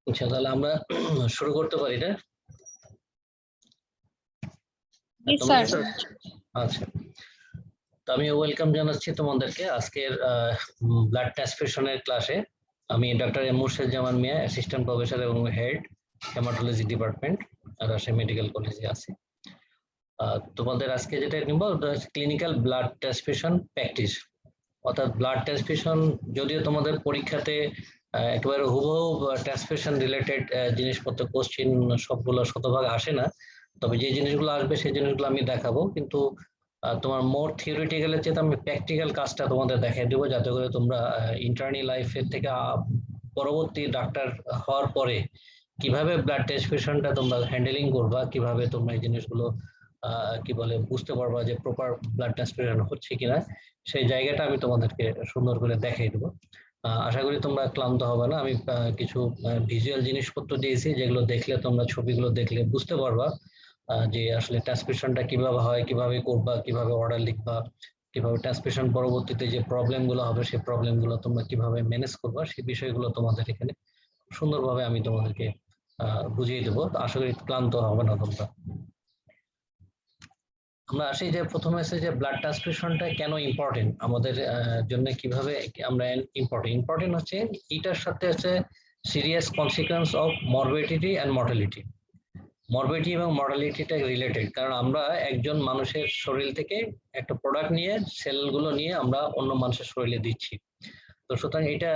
আচ্ছা, তাহলে আমরা শুরু করতে পারি না? আচ্ছা, তো আমি ওয়েলকাম জানাচ্ছি তোমাদেরকে আজকের ব্লাড ট্রান্সফিউশনের ক্লাসে। আমি ডক্টর এম মুর্শেদ জামান মিয়া, অ্যাসিস্ট্যান্ট প্রফেসর এবং head haematology department, Rajshahi medical কলেজে আছি। তোমাদের আজকে যেটা নিব ক্লিনিক্যাল ব্লাড ট্রান্সফিউশন প্র্যাকটিস, অর্থাৎ ব্লাড ট্রান্সফিউশন। যদিও তোমাদের পরীক্ষাতে একেবারে হুবহু ট্রান্সফিউশন রিলেটেড জিনিসপত্র কোশ্চিন সবগুলো শতভাগ আসে না, তবে যে জিনিসগুলো আসবে সেই জিনিসগুলো আমি দেখাবো। কিন্তু তোমার মোর থিওরিটিক্যালের চেয়ে আমি প্র্যাকটিক্যাল কাজটা তোমাদের দেখাই দেবো, যাতে করে তোমরা ইন্টার্নি লাইফের থেকে পরবর্তী ডাক্তার হওয়ার পরে কিভাবে ব্লাড ট্রান্সফিউশনটা তোমরা হ্যান্ডেলিং করবা, কিভাবে তোমরা এই জিনিসগুলো কি বলে বুঝতে পারবা যে প্রপার ব্লাড ট্রান্সফিউশন হচ্ছে কিনা, সেই জায়গাটা আমি তোমাদেরকে সুন্দর করে দেখাই দেবো। আশা করি তোমরা ক্লান্ত হবে না। আমি কিছু ভিজুয়াল জিনিসপত্র দিয়েছি, যেগুলো দেখলে তোমরা ছবিগুলো দেখলে বুঝতে পারবা যে আসলে ট্রান্সমিশনটা কিভাবে হয়, কিভাবে করবা, কিভাবে অর্ডার লিখবা, কিভাবে ট্রান্সমিশন পরবর্তীতে যে প্রবলেমগুলো হবে সেই প্রবলেমগুলো তোমরা কিভাবে ম্যানেজ করবা, সেই বিষয়গুলো তোমাদের এখানে সুন্দরভাবে আমি তোমাদেরকে বুঝিয়ে দেবো। আশা করি ক্লান্ত হবে না তোমরা। আমরা আসি যে প্রথমে আছে যে ব্লাড ট্রান্সফিউশনটা কেন ইম্পর্টেন্ট আমাদের জন্য, কিভাবে আমরা ইম্পর্টেন্ট হচ্ছে এটার সাথে আছে serious consequence of morbidity and mortality. Morbidity এবং মর্টালিটিটা রিলেটেড, কারণ আমরা একজন মানুষের শরীর থেকে একটা প্রোডাক্ট নিয়ে, সেলগুলো নিয়ে আমরা অন্য মানুষের শরীরে দিচ্ছি। তো সুতরাং এটা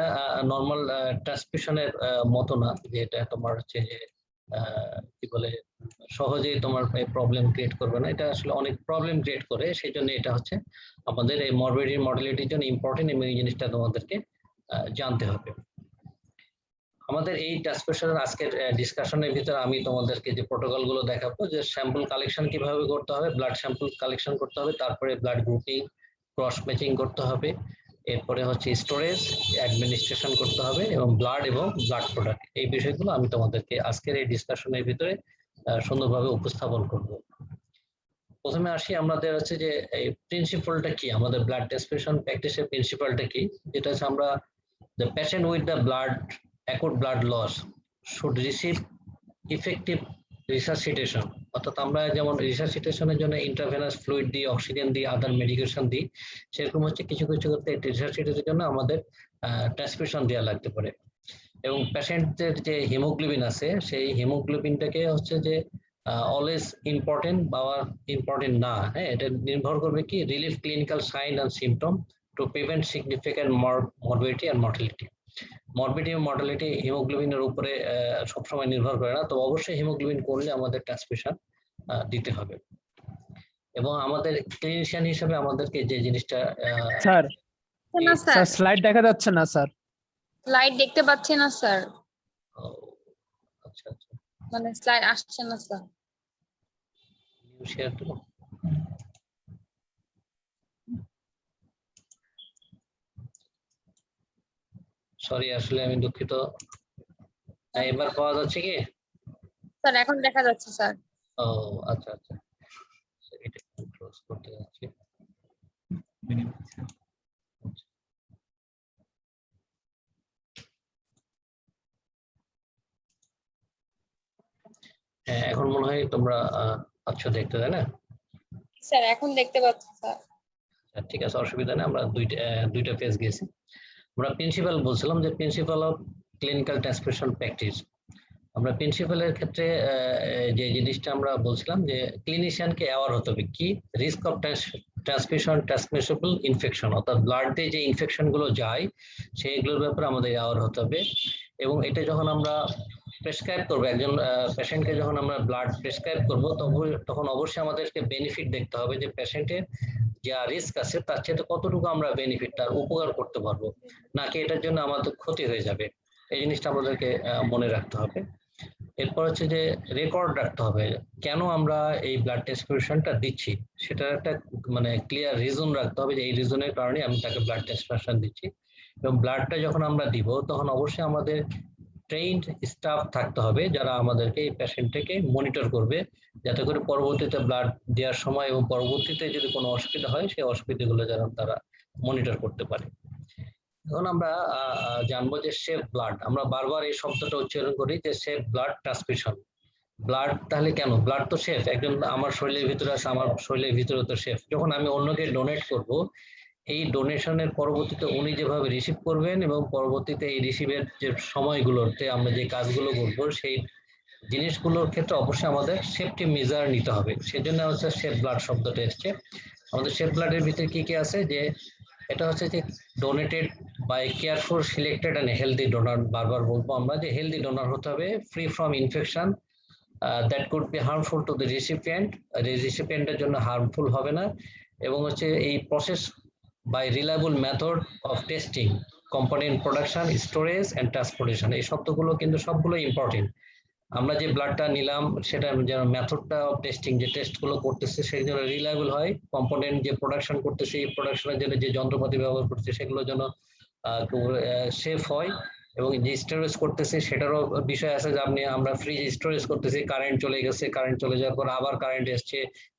নর্মাল ট্রান্সমিশনের মতো না, যে এটা তোমার হচ্ছে যে কি বলে সহজেই তোমার প্রবলেম ক্রিয়েট করবে না, এটা আসলে অনেক প্রবলেম ক্রিয়েট করে। সেই জন্য এটা হচ্ছে আমাদের এই মরবিডিটি মর্টালিটির জন্য ইম্পর্টেন্ট, এবং এই জিনিসটা তোমাদেরকে জানতে হবে। আমাদের এই ট্রান্সফিউশনের আজকের ডিসকাশনের ভিতরে আমি তোমাদেরকে যে প্রোটোকল গুলো দেখাবো, যে স্যাম্পল কালেকশন কিভাবে করতে হবে, ব্লাড স্যাম্পল কালেকশন করতে হবে, তারপরে ব্লাড গ্রুপিং, ক্রস ম্যাচিং করতে হবে, এরপরে হচ্ছে স্টোরেজ, অ্যাডমিনিস্ট্রেশন করতে হবে, এবং ব্লাড প্রোডাক্ট, এই বিষয়গুলো আমি তোমাদেরকে আজকের এই ডিসকাশনের ভিতরে সুন্দরভাবে উপস্থাপন করব। প্রথমে আসি আমাদের হচ্ছে যে এই প্রিন্সিপালটা কি, আমাদের ব্লাড ট্রান্সফিউশন প্র্যাকটিসের প্রিন্সিপালটা কি, যেটা হচ্ছে আমরা the patient with the acute blood loss should receive effective resuscitation। অর্থাৎ আমরা যেমন রিসাসিটেশনের জন্য ইন্ট্রাভেনাস ফ্লুইড দিই, অক্সিজেন দিই, আদার মেডিকেশন দিই, সেরকম হচ্ছে কিছু কিছু ক্ষেত্রে রিসাসিটেশনের জন্য আমাদের ট্রান্সফিউশন দেওয়া লাগতে পারে। এবং পেশেন্টের যে হিমোগ্লোবিন আছে, সেই হিমোগ্লোবিনটাকে হচ্ছে যে অলওয়েজ ইম্পর্টেন্ট বা ইম্পর্টেন্ট না, হ্যাঁ, এটা নির্ভর করবে কি relief clinical sign and symptom to prevent significant morbidity and mortality. Morbidity এবং মর্টালিটি হিমোগ্লোবিনের উপরে সবসময় নির্ভর করে না, তো অবশ্যই হিমোগ্লোবিন করলে আমাদের ট্রান্সফিউশন দিতে হবে। এবং আমাদের ক্লিনিশিয়ান হিসেবে আমাদেরকে যে জিনিসটা স্যার স্লাইড দেখা যাচ্ছে না স্যার, স্লাইড দেখতে পাচ্ছি না স্যার। আচ্ছা আচ্ছা, মানে স্লাইড আসছে না স্যার। নিউ শেয়ার তো সরি, আসলে আমি দুঃখিত। এবার পাওয়া যাচ্ছে কি স্যার? এখন দেখা যাচ্ছে স্যার। ও আচ্ছা আচ্ছা, এটা ক্লোজ করতে যাচ্ছি। হ্যাঁ, এখন মনে হয় তোমরা আচ্ছা দেখতে, তাই না? স্যার এখন দেখতে পাচ্ছি স্যার। ঠিক আছে, অসুবিধা নেই। আমরা দুইটা পেজ গেছি। আমরা প্রিন্সিপাল বলছিলাম যে principal of clinical transfusion practice. আমরা প্রিন্সিপালের ক্ষেত্রে যে জিনিসটা আমরা বলছিলাম যে ক্লিনিশিয়ানকে অ্যাওয়ার হতে হবে কি রিস্ক অফ ট্রান্সমিশন ট্রান্সমিসেবল ইনফেকশন, অর্থাৎ ব্লাড দিয়ে যে ইনফেকশন গুলো যায় সেইগুলোর ব্যাপারে আমাদের অ্যাওয়ার হতে হবে। এবং এটা যখন আমরা প্রেসক্রাইব করবো, একজন পেশেন্টকে যখন আমরা ব্লাড প্রেসক্রাইব করবো, তখন অবশ্যই আমাদেরকে বেনিফিট দেখতে হবে, যে পেশেন্টের যা রিস্ক আছে তার চেয়ে কতটুকু আমরা বেনিফিট, তার উপকার করতে পারবো, নাকি এটার জন্য আমাদের ক্ষতি হয়ে যাবে, এই জিনিসটা আমাদেরকে মনে রাখতে হবে। এরপর হচ্ছে যে রেকর্ড রাখতে হবে, কেন আমরা এই ব্লাড ট্রান্সফিউশনটা দিচ্ছি সেটার একটা মানে ক্লিয়ার রিজন রাখতে হবে, যে এই রিজনের কারণে আমি তাকে ব্লাড ট্রান্সফিউশন দিচ্ছি। এবং ব্লাডটা যখন আমরা দিব তখন অবশ্যই আমাদের ট্রেইনড স্টাফ থাকতে হবে, যারা আমাদেরকে এই পেশেন্টটাকে মনিটর করবে, যাতে করে পরবর্তীতে ব্লাড দেওয়ার সময় এবং পরবর্তীতে যদি কোনো অসুবিধা হয় সেই অসুবিধাগুলো যেন তারা মনিটর করতে পারে। এখন আমরা জানবো যে সেফ ব্লাড। আমরা বারবার এই শব্দটা উচ্চারণ করি যে সেফ ব্লাড ট্রান্সমিশন। ব্লাড তাহলে কেন? ব্লাড তো সেফ, একজন আমার শরীরের ভিতরে আছে, আমার শরীরের ভিতরে তো সেফ। যখন আমি অন্যকে ডোনেট করব, এই ডোনেশনের পরবর্তীতে উনি যেভাবে রিসিভ করবেন এবং পরবর্তীতে এই রিসিভের যে সময়গুলোতে আমরা যে কাজগুলো করব, সেই জিনিসগুলোর ক্ষেত্রে অবশ্যই আমাদের সেফটি মেজার নিতে হবে। সেজন্য হচ্ছে সেফ ব্লাড শব্দটা এসছে। আমাদের সেফ ব্লাডের ভিতরে কি কি আছে, যে এটা হচ্ছে যে donated by careful selected and healthy donor. বারবার বলবো আমরা যে হেলদি ডোনার হতে হবে, free from infection that could be harmful to the recipient, রিসিপিয়েন্টের জন্য হার্মফুল হবে না। এবং হচ্ছে এই process by reliable method of testing, component production, storage and transportation. এই শব্দগুলো কিন্তু সবগুলো ইম্পর্টেন্ট। আমরা যে ব্লাডটা নিলাম সেটা যেন মেথডটা অফ টেস্টিং, যে টেস্টগুলো করতেছে সেই জন্য রিলায়েবল হয়, কম্পোনেন্ট যে প্রোডাকশন করতেছে এই প্রোডাকশনের জন্য যে যন্ত্রপাতি ব্যবহার করছে সেগুলো যেন সেফ হয়, এবং যে স্টোরেজ করতেছে সেটারও বিষয় আছে যে আমরা ফ্রিজ স্টোরেজ করতেছি, কারেন্ট চলে গেছে, কারেন্ট চলে যাওয়ার পর আবার কারেন্ট এসছে,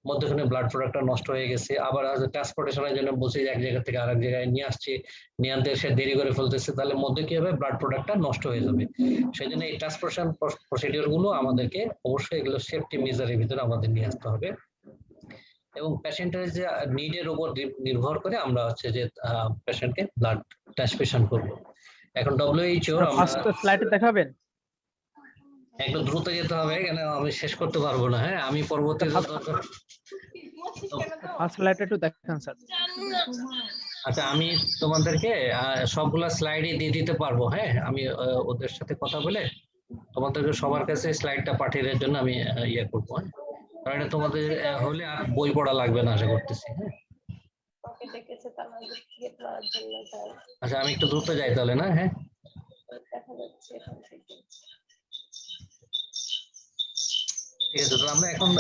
মধ্যখানে ব্লাড প্রোডাক্টটা নষ্ট হয়ে গেছে, আবার ট্রান্সপোর্টেশনের জন্য বসে এক জায়গা থেকে আরেক জায়গায় নিয়ে আসছে, নিয়ে আনতে সে দেরি করে ফেলতেছে, তাহলে মধ্যে কি হবে, ব্লাড প্রোডাক্টটা নষ্ট হয়ে যাবে। সেই জন্য এই ট্রান্সপোর্টেশন প্রসিডিওর গুলো আমাদেরকে অবশ্যই এগুলো সেফটি মেজারের ভিতরে আমাদের নিয়ে আসতে হবে, এবং পেশেন্টের যে নিডের উপর নির্ভর করে আমরা হচ্ছে যে পেশেন্টকে ব্লাড ট্রান্সফিউশন করব। এখন ডব্লিউএইচও ফার্স্ট স্লাইডে দেখাবেন। একটু দ্রুত যেতে হবে, কেন আমি শেষ করতে পারবো না। হ্যাঁ, আমি পরবর্তীতে ফার্স্ট স্লাইডে একটু দেখান স্যার। আচ্ছা, আমি তোমাদেরকে সবগুলা স্লাইডই দিয়ে দিতে পারবো। হ্যাঁ, আমি ওদের সাথে কথা বলে তোমাদেরকে সবার কাছে স্লাইডটা পাঠিয়ে দেওয়ার জন্য আমি ইয়ে করবো। হ্যাঁ, কারণ এটা তোমাদের হলে আর বই পড়া লাগবে না আশা করতেছি। হ্যাঁ, আচ্ছা, আমি একটু দ্রুত যাই তাহলে না। হ্যাঁ, ঠিক আছে। তো আমরা এখন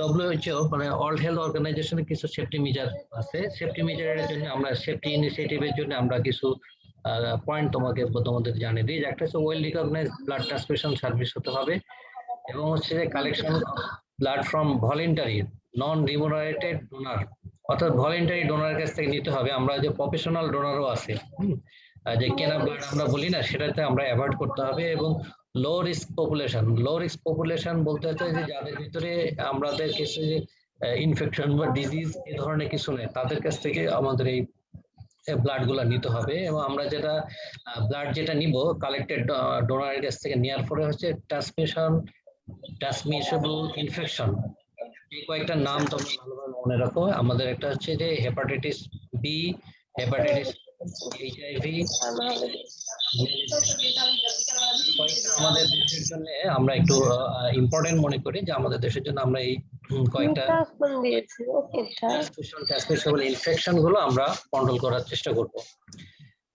ডব্লিউএইচও মানে ওয়ার্ল্ড হেলথ অর্গানাইজেশনের কিছু সেফটি মেজার আছে। সেফটি মেজারের জন্য আমরা সেফটি ইনিশিয়েটিভের জন্য আমরা কিছু পয়েন্ট তোমাদের জানিয়ে দিই। একটা হচ্ছে well recognise blood transfusion service হতে হবে, এবং হচ্ছে যে collection blood from voluntary non remunerated donor, অর্থাৎ ভলেন্টারি ডোনারের কাছ থেকে নিতে হবে। আমরা যে প্রফেশনাল ডোনারও আছে, যে কেনা ব্লাড আমরা বলি না, সেটাতে আমরা অ্যাভয়েড করতে হবে। এবং লো রিস্ক পপুলেশন বলতে হচ্ছে যে যাদের ভিতরে আমাদের কাছে যে ইনফেকশন বা ডিজিজ এই ধরনের কিছু নেই, তাদের কাছ থেকে আমাদের এই ব্লাড গুলা নিতে হবে। এবং আমরা যেটা ব্লাড যেটা নিব কালেক্টেড ডোনারের কাছ থেকে নেওয়ার পরে হচ্ছে ট্রান্সমিসেবল ইনফেকশন, এই কয়েকটা নাম তোমরা ভালোভাবে মনে রাখো। আমাদের একটা হচ্ছে যে হেপাটাইটিস বি, হেপাটাইটিস এইচআইভি, আমাদের দেশের জন্য আমরা একটু ইম্পর্টেন্ট মনে করি যে আমাদের দেশের জন্য আমরা এই কয়েকটা ট্রান্সমিসেবল ইনফেকশন গুলো আমরা কন্ট্রোল করার চেষ্টা করব।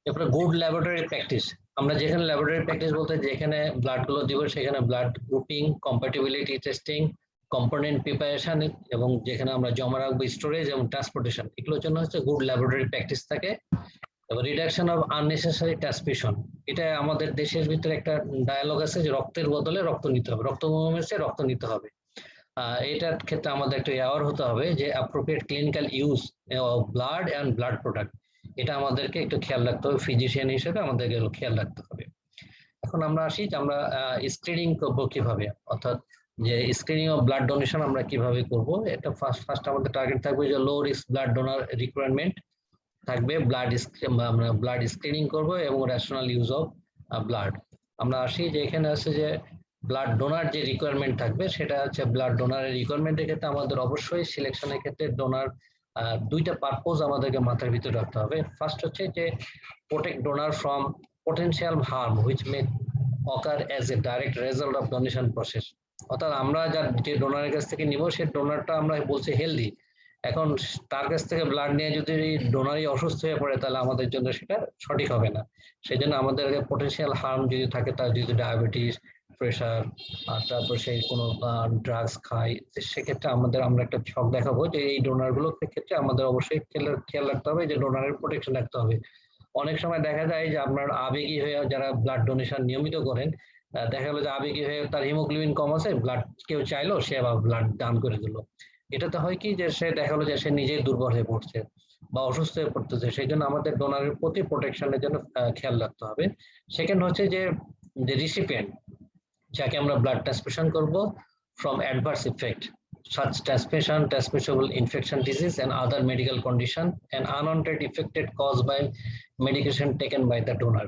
এরপরে গুড ল্যাবরেটরি প্র্যাকটিস, আমরা যেখানে ল্যাবরেটরি প্র্যাকটিস বলতে যেখানে ব্লাড গুলো দিব সেখানে blood grouping, compatibility testing, component preparation, এবং যেখানে আমরা জমা রাখবো স্টোরেজ এবং ট্রান্সপোর্টেশন, এগুলোর জন্য হচ্ছে গুড ল্যাবরেটরি প্র্যাকটিস থাকে। এবং রিডাকশন অফ আননেসেসারি ট্রান্সফিউশন, এটা আমাদের দেশের ভিতরে একটা ডায়ালগ আছে যে রক্তের বদলে রক্ত নিতে হবে, রক্ত কমেছে রক্ত নিতে হবে। এটার ক্ষেত্রে আমাদের একটু অ্যাওয়ার হতে হবে যে appropriate clinical use of blood and blood product, এটা আমাদেরকে একটু খেয়াল রাখতে হবে, ফিজিশিয়ান হিসেবে আমাদেরকে খেয়াল রাখতে হবে। এখন আমরা আসি যে আমরা স্ক্রিনিং করবো কিভাবে, অর্থাৎ যে স্ক্রিনিং অফ ব্লাড ডোনেশন আমরা কিভাবে করব। এটা ফার্স্ট আমাদের টার্গেট থাকবে যে low risk blood donor requirement থাকবে, আমরা ব্লাড স্ক্রিনিং করব এবং রেশনাল ইউজ অফ ব্লাড। আমরা আসি যে এখানে আছে যে ব্লাড ডোনার যে রিকোয়ারমেন্ট থাকবে, সেটা হচ্ছে ব্লাড ডোনারের রিকোয়ারমেন্টের ক্ষেত্রে আমাদের অবশ্যই সিলেকশনের ক্ষেত্রে ডোনার দুইটা পারপোজ আমাদেরকে মাথার ভিতরে রাখতে হবে। ফার্স্ট হচ্ছে যে protect donor from potential harm which may occur as a direct result of donation process, অর্থাৎ আমরা যে ডোনারের কাছ থেকে নিব সেই ডোনারটা আমরা বলছি হেলদি, এখন তার কাছ থেকে ব্লাড নিয়ে যদি ডোনারই অসুস্থ হয়ে পড়ে তাহলে আমাদের জন্য সেটা সঠিক হবে না। সেই জন্য আমাদের পটেনশিয়াল হার্ম যদি থাকে, তার যদি ডায়াবেটিস, প্রেশার, আর তারপর সেই কোনো ড্রাগস খায়, সেক্ষেত্রে আমরা একটা ছক দেখাবো যে এই ডোনার গুলোর ক্ষেত্রে আমাদের অবশ্যই খেয়াল রাখতে হবে যে ডোনারের প্রোটেকশন রাখতে হবে। অনেক সময় দেখা যায় যে আপনার আবেগী হয়ে যারা ব্লাড ডোনেশন নিয়মিত করেন, দেখা গেলো যে আবেগী হয়ে তার হিমোগ্লোবিন কম আছে, ব্লাড কেউ চাইলো সে আবার ব্লাড দান করে দিল। এটাতে হয় কি যে সে দেখা গেলো যে সে নিজেই দুর্বল হয়ে পড়ছে। বা অসুস্থ হয়ে পড়তেছে, সেই জন্য আমাদের ডোনারের প্রতি প্রোটেকশনের জন্য খেয়াল রাখতে হবে। সেকেন্ড হচ্ছে যে রিসিপিয়েন্ট যাকে আমরা ব্লাড ট্রান্সফিউশন করব from adverse effect such transmission, transmissible infection disease and other medical condition and unwanted effect caused by medication taken by the donor.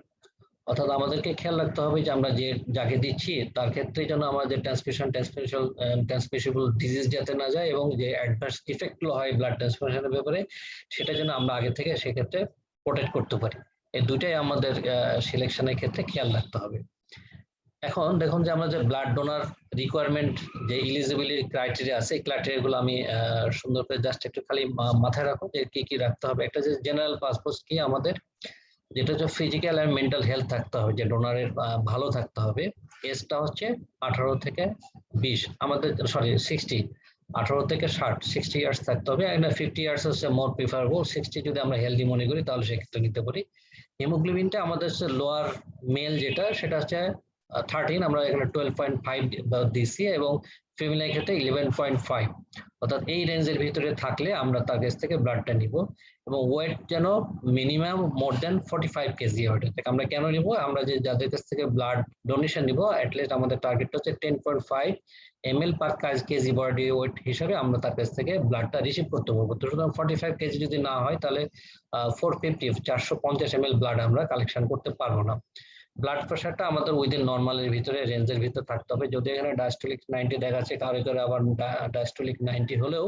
অর্থাৎ আমাদেরকে খেয়াল রাখতে হবে যে আমরা যে যাকে দিচ্ছি তার ক্ষেত্রে যেন আমাদের ট্রান্সমিসিবল ডিজিজ যাতে না যায় এবং যে অ্যাডভার্স ইফেক্ট গুলো হয় ব্লাড ট্রান্সফিউশনের ব্যাপারে সেটা যেন আমরা আগে থেকে সেক্ষেত্রে প্রোটেক্ট করতে পারি। এই দুইটাই আমাদের সিলেকশনের ক্ষেত্রে খেয়াল রাখতে হবে। এখন দেখুন যে আমরা যে ব্লাড ডোনার রিকোয়ারমেন্ট যে এলিজিবিলিটি ক্রাইটেরিয়া আছে, এই ক্রাইটেরিয়া গুলো আমি সুন্দর করে জাস্ট একটু খালি মাথায় রাখো যে কি কি রাখতে হবে। একটা যে জেনারেল পারপোজ কি আমাদের, যেটা হচ্ছে ফিজিক্যাল এন্ড মেন্টাল হেলথ থাকতে হবে, যে ডোনারের ভালো থাকতে হবে। এজটা হচ্ছে 18 থেকে 20, আমাদের সরি 60, 18 থেকে 60 ইয়ার্স থাকতে হবে। 50 ইয়ার্স হচ্ছে মোর প্রিফারেবল, 60 যদি আমরা হেলদি মনে করি তাহলে সেক্ষেত্রে নিতে পারি। হিমোগ্লোবিনটা আমাদের হচ্ছে লোয়ার মেল যেটা সেটা হচ্ছে 13, আমরা এখানে 12.5 দিচ্ছি এবং ফিমেলের ক্ষেত্রে 11.5, অর্থাৎ এই রেঞ্জের ভিতরে থাকলে আমরা তার কাছ থেকে ব্লাডটা নিব। এবং ওয়েট যেন মিনিমাম মোর দেন 45 কেজি ওয়েট থেকে। আমরা কেন নিব, আমরা যে যাদের কাছ থেকে ব্লাড ডোনেশন নিব অ্যাটলিস্ট আমাদের টার্গেট হচ্ছে 10.5 ml পার কেজি বডি ওয়েট হিসাবে আমরা তার কাছ থেকে ব্লাডটা রিসিভ করতে পারবো। তো সুতরাং 45 কেজি যদি না হয় তাহলে 450 ml ব্লাড আমরা কালেকশন করতে পারবো না। ব্লাড প্রেশারটা আমাদের উইদিন নর্মালের ভিতরে রেঞ্জের ভিতরে থাকতে হবে। যদি এখানে ডায়াস্টোলিক 90 দেখাচ্ছে, কারো করে আবার ডায়াস্টোলিক 90 হলেও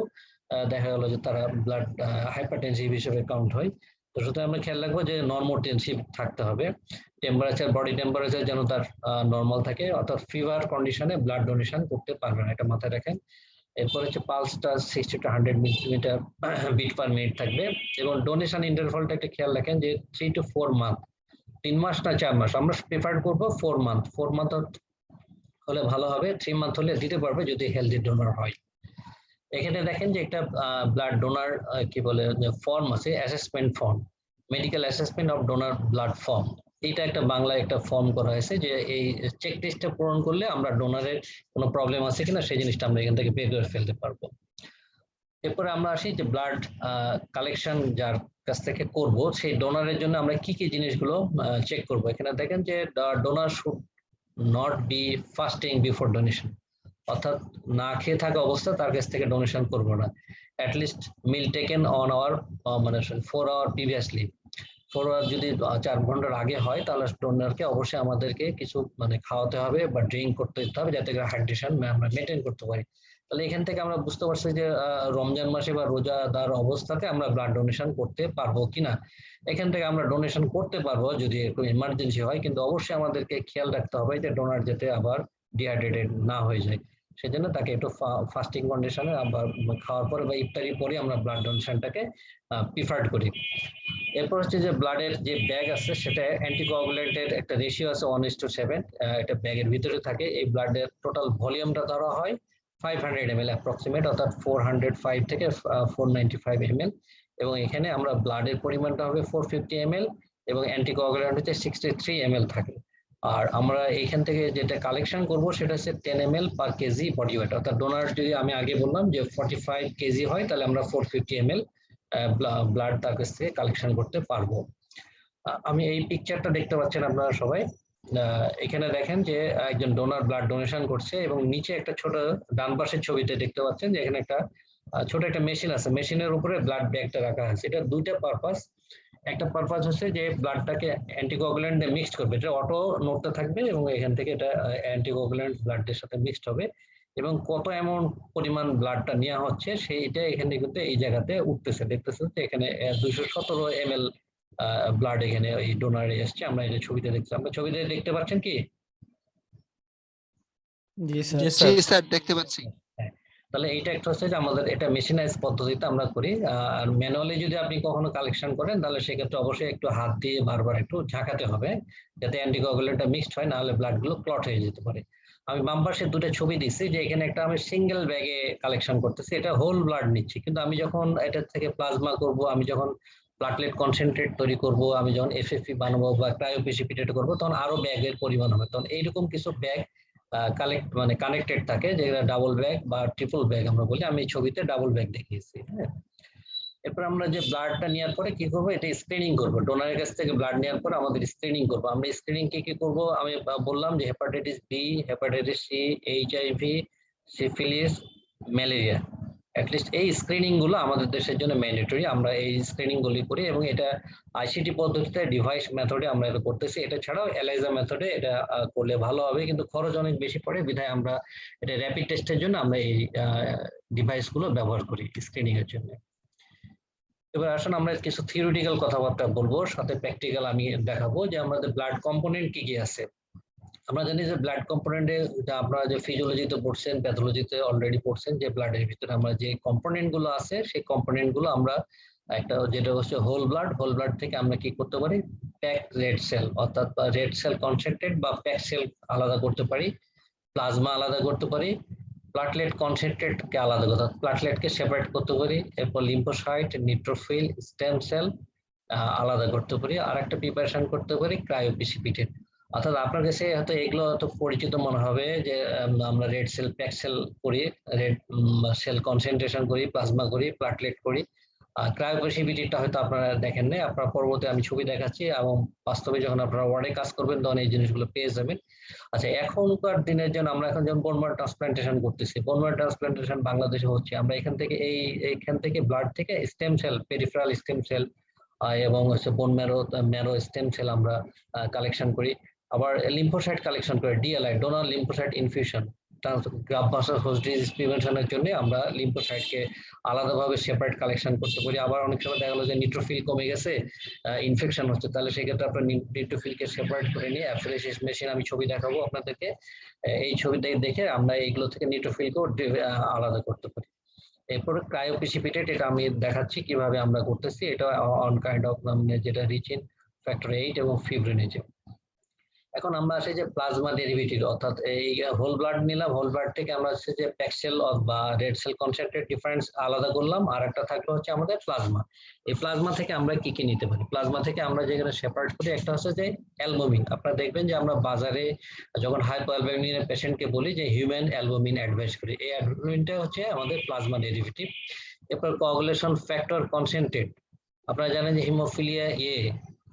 দেখা গেল যে তারা ব্লাড হাইপারটেনসিভ হিসেবে কাউন্ট হয়। তো সুতরাং আমরা খেয়াল রাখবো যে নর্মোটেনসিভ থাকতে হবে। টেম্পারেচার, বডি টেম্পারেচার যেন তার নর্মাল থাকে, অর্থাৎ ফিভার কন্ডিশনে ব্লাড ডোনেশন করতে পারবে না, এটা মাথায় রাখেন। এরপর হচ্ছে পালসটা 60 to 100 millimetre beat per minute থাকবে। এবং ডোনেশন ইন্টারভালটা একটা খেয়াল রাখেন যে 3 to 4 মান্থ, 3 মাস না 4 মাস, আমরা প্রেফার করবো 4 মান্থ। 4 মান্থ হলে ভালো হবে, 3 মান্থ হলে দিতে পারবে যদি হেলদি ডোনার হয়। এখানে দেখেন যে একটা ব্লাড ডোনার কি বলে ফর্ম আছে, assessment form, medical assessment of donor blood form. এটা একটা বাংলায় একটা ফর্ম করা হয়েছে যে এই চেক লিস্টটা পূরণ করলে আমরা ডোনারের কোনো প্রবলেম আছে কিনা সেই জিনিসটা আমরা এখান থেকে বের করে ফেলতে পারবো। এরপরে আমরা আসি যে ব্লাড কালেকশন যার কাছ থেকে করব সেই ডোনারের জন্য আমরা কি কি জিনিসগুলো চেক করব। এখানে দেখেন যে donor should not be fasting before donation, অর্থাৎ না খেয়ে থাকা অবস্থা তার কাছ থেকে ডোনেশন করব না। At least meal taken on hour মানে 4 আওয়ার প্রিভিয়াসলি, 4 আওয়ার যদি 4 ঘন্টার আগে হয় তাহলে ডোনারকে অবশ্যই আমাদেরকে কিছু মানে খাওয়াতে হবে বা ড্রিঙ্ক করতে দিতে হবে যাতে করে হাইড্রেশন আমরা মেনটেন করতে পারি। তাহলে এখান থেকে আমরা বুঝতে পারছি যে রমজান মাসে বা রোজাদার অবস্থাতে আমরা ব্লাড ডোনেশন করতে পারবো কিনা। এখান থেকে আমরা ডোনেশন করতে পারবো যদি একটু ইমার্জেন্সি হয়, কিন্তু অবশ্যই আমাদেরকে খেয়াল রাখতে হবে যে ডোনার যাতে আবার ডিহাইড্রেটেড না হয়ে যায়, সেজন্য তাকে একটু ফাস্টিং কন্ডিশনে আবার খাওয়ার পরে বা ইফতারির পরে আমরা ব্লাড ডোনেশনটাকে প্রিফার্ড করি। এরপর হচ্ছে যে ব্লাডের যে ব্যাগ আছে সেটা অ্যান্টিকোয়াগুলেন্টের একটা রেশিও আছে 1:7, এটা ব্যাগের ভিতরে থাকে। এই ব্লাডের টোটাল ভলিউমটা ধরা হয় 500 ml অ্যাপ্রক্সিমেট, অর্থাৎ 405 থেকে 495 ml। এবং এখানে আমরা ব্লাডের পরিমাণটা হবে 450 ml এবং অ্যান্টিকোয়াগুলেন্ট হচ্ছে 63 ml থাকে। আর আমরা এইখান থেকে যেটা কালেকশন করব সেটা হচ্ছে 10 ml পার কেজি বডি ওয়েট, অর্থাৎ ডোনার যদি আমি আগে বললাম যে 45 কেজি হয় তাহলে আমরা 450 ml ব্লাড তার কাছ থেকে কালেকশন করতে পারবো। আমি এই পিকচারটা দেখতে পাচ্ছেন আপনারা সবাই। এখানে দেখেন যে একজন ডোনার ব্লাড ডোনেশন করছে এবং নিচে একটা ছোট ডান পাশের ছবিতে দেখতে পাচ্ছেন যে এখানে একটা ছোট একটা মেশিন আছে, মেশিনের উপরে ব্লাড ব্যাগটা রাখা আছে। এটা দুইটা পারপাস, একটা পারপাস হচ্ছে যে ব্লাডটাকে অ্যান্টিকোয়াগুলেন্ট দিয়ে মিক্সড করবে, এটা অটো নড়তে থাকবে এবং এখান থেকে এটা অ্যান্টিকোয়াগুলেন্ট ব্লাডের সাথে মিক্সড হবে এবং কত অ্যামাউন্ট পরিমাণ ব্লাডটা নেওয়া হচ্ছে সেইটা এখানে কিন্তু এই জায়গাতে উঠতেছে, দেখতেছেন যে এখানে 217 ml ব্লাড এখানে এই ডোনারে এসছে। আমরা এই ছবিতে দেখছি, আমরা ছবিতে দেখতে পাচ্ছেন কি? জি স্যার দেখতে পাচ্ছি। তাহলে এইটা একটা হচ্ছে যে আমাদের এটা মেশিনাইজ পদ্ধতিতে আমরা করি। আর ম্যানুয়ালি যদি আপনি কখনো কালেকশন করেন তাহলে সেক্ষেত্রে অবশ্যই একটু হাত দিয়ে বারবার একটু ঝাঁকাতে হবে যাতে অ্যান্টিকোয়াগুলেন্টটা মিক্সড হয়, না হলে ব্লাড গুলো ক্লট হয়ে যেতে পারে। আমি বাম পাশে দুটো ছবি দিচ্ছি যে এখানে একটা আমি সিঙ্গেল ব্যাগে কালেকশন করতেছি, এটা হোল ব্লাড নিচ্ছি, কিন্তু আমি যখন এটা থেকে প্লাজমা করব, আমি যখন প্লাটলেট কনসেন্ট্রেট তৈরি করব, আমি যখন এফএফপি বানাবো বা ক্রায়োপ্রেসিপিটেট করবো তখন আরো ব্যাগের পরিমাণ হবে। তখন এইরকম কিছু ব্যাগ কানেক্টেড থাকে যেগুলো ডাবল ব্যাগ বা ট্রিপল ব্যাগ আমরা বলি। আমি ছবিতে ডাবল ব্যাগ দেখিয়েছি। হ্যাঁ, এরপর আমরা যে ব্লাডটা নেওয়ার পরে কি করবো, এটা স্ক্রিনিং করবো। ডোনারের কাছ থেকে ব্লাড নেওয়ার পরে আমাদের স্ক্রিনিং করবো। আমরা স্ক্রিনিং কি করবো, আমি বললাম যে hepatitis B, hepatitis C, HIV, syphilis, malaria, at least এই স্ক্রিনিং গুলো আমাদের দেশের জন্য ম্যান্ডেটরি। আমরা এই স্ক্রিনিং গুলি করি এবং এটা আইসিটি পদ্ধতিতে ডিভাইস মেথডে আমরা এটা করতেছি। এটা ছাড়াও এলাইজা মেথডে এটা করলে ভালো হবে, কিন্তু খরচ অনেক বেশি পড়ে, বিধায় আমরা এটা র্যাপিড টেস্টের জন্য আমরা এই ডিভাইস গুলো ব্যবহার করি স্ক্রিনিং এর জন্য। এবার আসুন আমরা কিছু থিওরিটিক্যাল কথাবার্তা বলবো, সাথে প্র্যাকটিক্যাল আমি দেখাবো যে আমাদের ব্লাড কম্পোনেন্ট কি কি আছে। আমরা জানি যে ব্লাড কম্পোনেন্টে, আপনারা যে ফিজিওলজিতে পড়ছেন, প্যাথোলজিতে অলরেডি পড়ছেন, যে ব্লাডের ভিতরে আমরা যে কম্পোনেন্ট গুলো আছে সেই কম্পোনেন্ট গুলো আমরা একটা যেটা হচ্ছে হোল ব্লাড থেকে আমরা কি করতে পারি, প্যাক রেড সেল অর্থাৎ রেড সেল কনসেন্ট্রেট বা প্যাক সেল আলাদা করতে পারি, প্লাজমা আলাদা করতে পারি, প্লাটলেট কনসেন্ট্রেটকে আলাদা করতে, প্লাটলেটকে সেপারেট করতে পারি, এরপর লিম্ফোসাইট, নিউট্রোফিল, স্টেম সেল আলাদা করতে পারি, আর একটা প্রিপারেশন করতে পারি ক্রায়োপ্রেসিপিটেট। অর্থাৎ আপনার কাছে হয়তো এগুলো হয়তো পরিচিত মনে হবে যে আমরা রেড সেল প্যাক সেল করি, রেড সেল কনসেন্ট্রেশন করি, প্লাজমা করি, প্লাটলেট করি। ক্রায়োপ্রেসিপিটেটটা হয়তো আপনারা দেখেন নাই, আপনারা পরবর্তী আমি ছবি দেখাচ্ছি এবং বাস্তবে যখন আপনারা ওয়ার্ডে কাজ করবেন তখন এই জিনিসগুলো পেয়ে যাবেন। আচ্ছা, এখনকার দিনের জন্য আমরা এখন যেমন বোন ম্যারো ট্রান্সপ্লান্টেশন করতেছি, বোন ম্যারো ট্রান্সপ্লান্টেশন বাংলাদেশে হচ্ছে, আমরা এখান থেকে এইখান থেকে ব্লাড থেকে stem cell, peripheral stem cell এবং হচ্ছে বোন ম্যারো স্টেম সেল আমরা কালেকশন করি। আবার লিম্ফোসাইট কালেকশন করে, DLI, donor lymphocyte infusion, graft versus host disease প্রিভেনশনের জন্য আমরা লিম্ফোসাইটকে আলাদাভাবে সেপারেট কালেকশন করতে পারি। আবার অনেক সময় দেখা গেলো যে নিউট্রোফিল কমে গেছে, ইনফেকশন হচ্ছে, তাহলে সেক্ষেত্রে আপনার নিউট্রোফিলকে সেপারেট করে নিয়ে অ্যাফিলিসিস মেশিন, আমি ছবি দেখাবো আপনাদেরকে, এই ছবি দেখে আমরা এইগুলো থেকে নিউট্রোফিলকেও আলাদা করতে পারি। এরপরে ক্রায়োপ্রেসিপিটেট, এটা আমি দেখাচ্ছি কিভাবে আমরা করতেছি। এটা অন কাইন্ড অফ যেটা রিচ ইন ফ্যাক্টর 8 এবং ফিব্রিনেজেম। এখন আমরা আসি যে প্লাজমা ডেরিভেটিভ, অর্থাৎ এই হোল ব্লাড নিলাম, হোল ব্লাড থেকে আমরা হচ্ছে যে প্যাক সেল বা রেড সেল কনসেন্ট্রেট ডিফারেন্স আলাদা করলাম, আর একটা থাকলো হচ্ছে আমাদের প্লাজমা। এই প্লাজমা থেকে আমরা কি কি নিতে পারি, প্লাজমা থেকে আমরা যেখানে সেপারেট করি, একটা হচ্ছে যে অ্যালবুমিন। আপনারা দেখবেন যে আমরা বাজারে যখন হাইপোঅ্যালবুমিনের পেশেন্টকে বলি যে হিউম্যান অ্যালবুমিন অ্যাডভাইস করি, এই অ্যালবুমিনটা হচ্ছে আমাদের প্লাজমা ডেরিভেটিভ। এরপর কোয়াগুলেশন ফ্যাক্টর কনসেন্ট্রেট, আপনারা জানেন যে হিমোফিলিয়া এ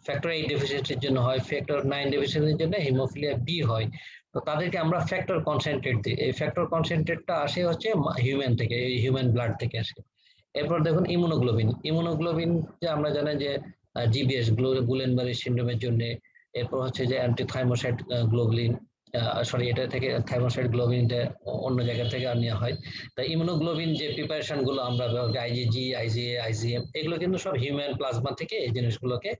ফ্যাক্টর 8 ডেফিসিয়েন্সির জন্য হয়, ফ্যাক্টর 9 ডেফিসিয়েন্সির জন্য হিমোফিলিয়া বি হয়। তো তাদেরকে আমরা ফ্যাক্টর কনসেন্ট্রেট দিই। এই ফ্যাক্টর কনসেন্ট্রেটটা আসে হচ্ছে হিউম্যান থেকে, এই হিউম্যান ব্লাড থেকে আসে। এরপর দেখুন ইমিউনোগ্লোবিন যে আমরা জানি যে জিবিএস, গুলেনবারি সিনড্রোমের জন্য। এরপর হচ্ছে যে অ্যান্টিথাইমোসাইট গ্লোবুলিন, সরি এটা থেকে থাইমোসাইট গ্লোবিনটা অন্য জায়গা থেকে নেওয়া হয়। তা ইমিউনোগ্লোবিন যে প্রিপারেশন গুলো আমরা আইজিজি, আইজিএ, আইজিএম, এগুলো কিন্তু সব হিউম্যান প্লাজমা থেকে এই জিনিসগুলোকে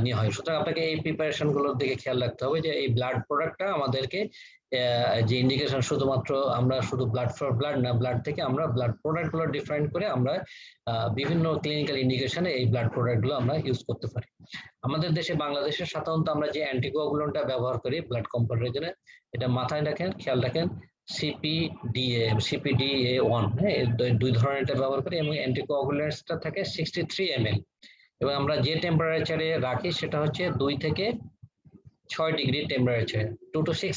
নেওয়া হয়। সুতরাং আপনাকে এই প্রিপারেশন গুলোর দিকে খেয়াল রাখতে হবে যে এই ব্লাড প্রোডাক্টটা আমাদেরকে যে ইন্ডিকেশন, শুধুমাত্র আমরা শুধু ব্লাড ফর ব্লাড না, ব্লাড থেকে আমরা ব্লাড প্রোডাক্ট গুলো ডিফাইন করে আমরা বিভিন্ন ক্লিনিক্যাল ইন্ডিকেশনে এই ব্লাড প্রোডাক্ট গুলো আমরা ইউজ করতে পারি। আমাদের দেশে, বাংলাদেশে সাধারণত আমরা যে অ্যান্টিকোয়াগুলেন্টটা ব্যবহার করি ব্লাড কম্পাউন্ডের জন্য, এটা মাথায় রাখেন, খেয়াল রাখেন, CPDA1, হ্যাঁ, দুই ধরনের এটা ব্যবহার করি এবং অ্যান্টিকোয়াগুলেন্টসটা থাকে 63 ml, এবং আমরা যে টেম্পারেচারে রাখি সেটা হচ্ছে 2 থেকে 6 degree temperature, 2 to 6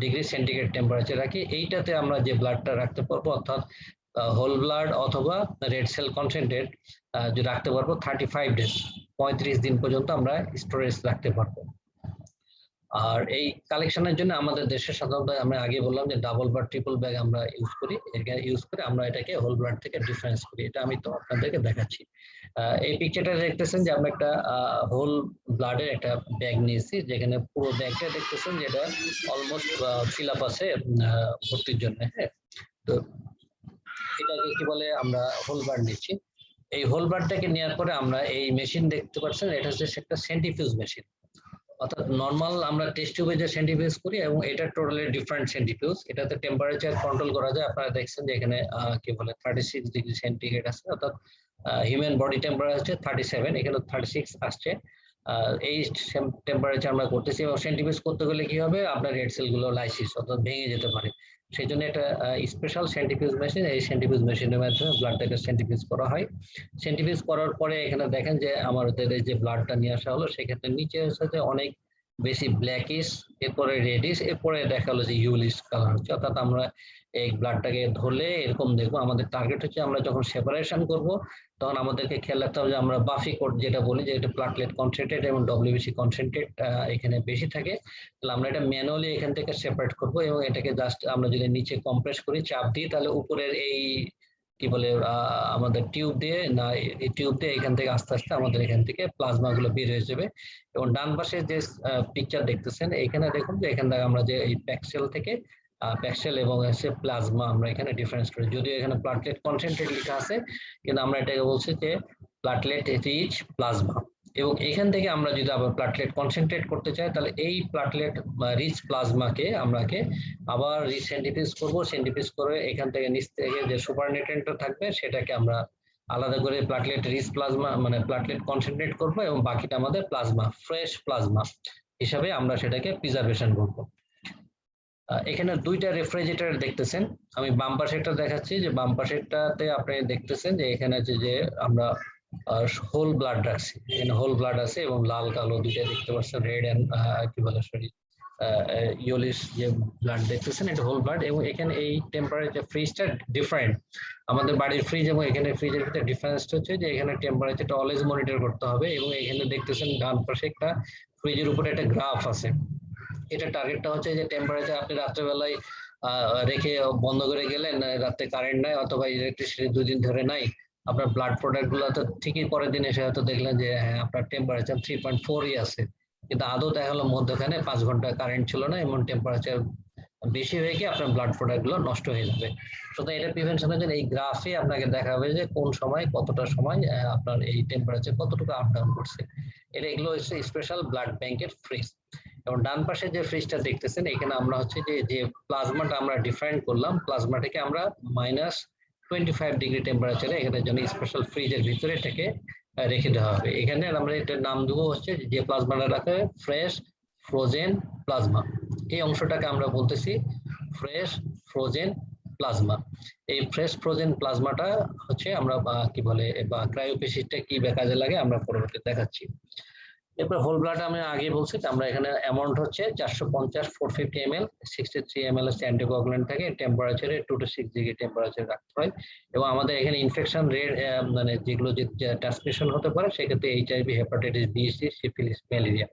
degree centigrade temperature রাখি। এইটাতে আমরা যে ব্লাডটা রাখতে পারবো, অর্থাৎ হোল ব্লাড অথবা রেড সেল কনসেন্ট্রেট যে রাখতে পারবো 35 ডেজ, 35 দিন পর্যন্ত আমরা স্টোরেজ রাখতে পারবো। আর এই কালেকশনের জন্য আমাদের দেশে সাধারণত আমরা আগে বললাম যে ডাবল বা ট্রিপল ব্যাগ আমরা ইউজ করি, ইউজ করে আমরা এটাকে হোল ব্লাড থেকে ডিফারেন্স করি। এটা আমি তো আপনাদেরকে দেখাচ্ছি। এই পিকচারটা দেখতেছেন যে আমরা একটা হোল ব্লাডের একটা ব্যাগ নিয়েছি, যেখানে পুরো ব্যাগটা দেখতেছেন যেটা অলমোস্ট ফিল আপ আছে ভর্তির জন্য। হ্যাঁ, তো এটাকে কি বলে, আমরা হোল ব্লাড নিচ্ছি। এই হোল ব্লাডটাকে নেওয়ার পরে আমরা এই মেশিন দেখতে পাচ্ছেন, এটা হচ্ছে একটা সেন্ট্রিফিউজ মেশিন। অর্থাৎ নর্মাল আমরা টেস্ট টিউবে যে সেন্ট্রিফিউজ করি এবং এটা টোটালি ডিফারেন্ট সেন্ট্রিফিউজ। এটাতে টেম্পারেচার কন্ট্রোল করা যায়। আপনারা দেখছেন যে এখানে কি বলে 36 ডিগ্রি সেন্টিগ্রেড আছে, অর্থাৎ হিউম্যান বডি টেম্পারেচার হচ্ছে 37, এখানে 36 আসছে। এই টেম্পারেচার আমরা করতেছি এবং সেন্ট্রিফিউজ করতে গেলে কি হবে, আপনার রেড সেলগুলো লাইসিস অর্থাৎ ভেঙে যেতে পারে। সেই জন্য একটা স্পেশাল সেন্ট্রিফিউজ মেশিন, এই সেন্ট্রিফিউজ মেশিনের মাধ্যমে ব্লাডটাকে সেন্ট্রিফিউজ করা হয়। সেন্ট্রিফিউজ করার পরে এখানে দেখেন যে আমাদের যে ব্লাডটা নিয়ে আসা হলো, সেক্ষেত্রে নিচে হচ্ছে অনেক বেশি ব্ল্যাকিশ, এরপরে রেডিশ, এরপরে দেখা গেলো যে ইউলিশ কালার হচ্ছে। অর্থাৎ আমরা এই ব্লাডটাকে ধরলে এরকম দেখবো। আমাদের টার্গেট হচ্ছে আমরা যখন সেপারেশন করব তখন আমাদেরকে খেয়াল রাখতে হবে যে আমরা বাফি কোড যেটা বলি যে এটা প্লাটলেট কনসেন্ট্রেট এবং ডব্লিউবিসি কনসেন্ট্রেট এখানে বেশি থাকে, তাহলে আমরা এটা ম্যানুয়ালি এখান থেকে সেপারেট করব এবং এটাকে জাস্ট আমরা যদি নিচে কম্প্রেস করি, চাপ দিই, তাহলে উপরের এই কি বলে আমাদের টিউব দিয়ে না, এই টিউব দিয়ে এখান থেকে আস্তে আস্তে আমাদের এখান থেকে প্লাজমা গুলো বের হয়ে যাবে। এবং ডান পাশে যে পিকচার দেখতেছেন এখানে দেখুন যে এখান থেকে আমরা যে এই প্যাক্সেল থেকে প্যাক্সেল এবং হচ্ছে প্লাজমা আমরা এখানে ডিফারেন্স করি। যদিও এখানে প্লাটলেট কনসেন্ট্রেট লেখা আছে, কিন্তু আমরা এটাকে বলছি যে প্লাটলেট রিচ প্লাজমা। এবং এখান থেকে আমরা যদি আবার প্লাটলেট কনসেন্ট্রেট করতে চাই, তাহলে এই প্লাটলেট রিচ প্লাজমাকে আমরাকে আবার রিসেন্টিফিউজ করব। সেন্টিফিউজ করে এখান থেকে নিচ থেকে যে সুপারনেটেন্টটা থাকবে সেটাকে আমরা আলাদা করে প্লাটলেট রিচ প্লাজমা মানে প্লাটলেট কনসেন্ট্রেট করব এবং বাকিটা আমাদের প্লাজমা, ফ্রেশ প্লাজমা হিসাবে আমরা সেটাকে প্রিজার্ভেশন করব। এখানে দুইটা রেফ্রিজারেটর দেখতেছেন, আমি বাম পাশেরটা দেখাচ্ছি। যে বাম পাশেরটাতে আপনি দেখতেছেন যে এখানে আছে যে আমরা হোল ব্লাড রাখছি, এখানে হোল ব্লাড আছে এবং লাল কালো দুইটা দেখতে পাচ্ছেন, রেড এন্ড কি বলে সরি ইয়েলোইশ যে ব্লাড দেখতেছেন এটা হোল ব্লাড। এবং এখানে এই টেম্পারেচার ফ্রিজটা ডিফারেন্ট, আমাদের বাড়ির ফ্রিজ এবং এখানে ফ্রিজের ভিতরে ডিফারেন্সটা হচ্ছে যে এখানে টেম্পারেচারটা অলওয়েজ মনিটর করতে হবে। এবং এখানে দেখতেছেন ডান পাশে একটা ফ্রিজের উপরে একটা গ্রাফ আছে, এটা টার্গেটটা হচ্ছে যে টেম্পারেচার আপনি রাত্রেবেলায় রেখে বন্ধ করে গেলেন, রাতে কারেন্ট নাই অথবা ইলেকট্রিসিটি 2 দিন ধরে নাই, আপনার ব্লাড প্রোডাক্ট গুলো তো ঠিকই পরের দিন এসে হয়তো দেখলেন যে হ্যাঁ আপনার টেম্পারেচার 3.4 আছে, কিন্তু আদৌ দেখা গেলো মধ্যখানে 5 ঘন্টা কারেন্ট ছিল না, এমন টেম্পারেচার বেশি হয়ে গিয়ে আপনার ব্লাড প্রোডাক্ট গুলো নষ্ট হয়ে যাবে। সুতরাং এটা প্রিভেনশনের জন্য এই গ্রাফে আপনাকে দেখাবে যে কোন সময় কতটা সময় আপনার এই টেম্পারেচার কতটুকু আপ ডাউন করছে। এগুলো হচ্ছে স্পেশাল ব্লাড ব্যাংকের ফ্রিজ। এবং ডান পাশে যে ফ্রিজটা দেখতেছেন এখানে আমরা হচ্ছে যে প্লাজমাটা আমরা ডিফাইন করলাম, প্লাজমাটাকে আমরা -25 ডিগ্রি টেম্পারেচারে এখানে জন্য স্পেশাল ফ্রিজের ভিতরে এটাকে রেখে দেওয়া হবে। এখানে আমরা এটার নাম দেবো হচ্ছে যে প্লাজমাটা রাখে ফ্রেশ ফ্রোজেন প্লাজমা। এই অংশটাকে আমরা বলতেছি ফ্রেশ ফ্রোজেন প্লাজমা। এই ফ্রেশ ফ্রোজেন প্লাজমাটা হচ্ছে আমরা কি বলে বা ক্রায়োপ্রেসিসটা কি কাজে লাগে আমরা পরবর্তীতে দেখাচ্ছি। এরপর হোল ব্লাড আমি আগে বলছি আমরা এখানে অ্যামাউন্ট হচ্ছে 450 450 ml, 63 ml হচ্ছে অ্যান্টিকোয়াগুলেন্ট থাকে, টেম্পারেচারে 2 to 6 ডিগ্রি টেম্পারেচার রাখতে হয়। এবং আমাদের এখানে ইনফেকশন রেট মানে যেগুলো যে ট্রান্সমিশন হতে পারে সেক্ষেত্রে HIV, hepatitis B, C, syphilis, malaria.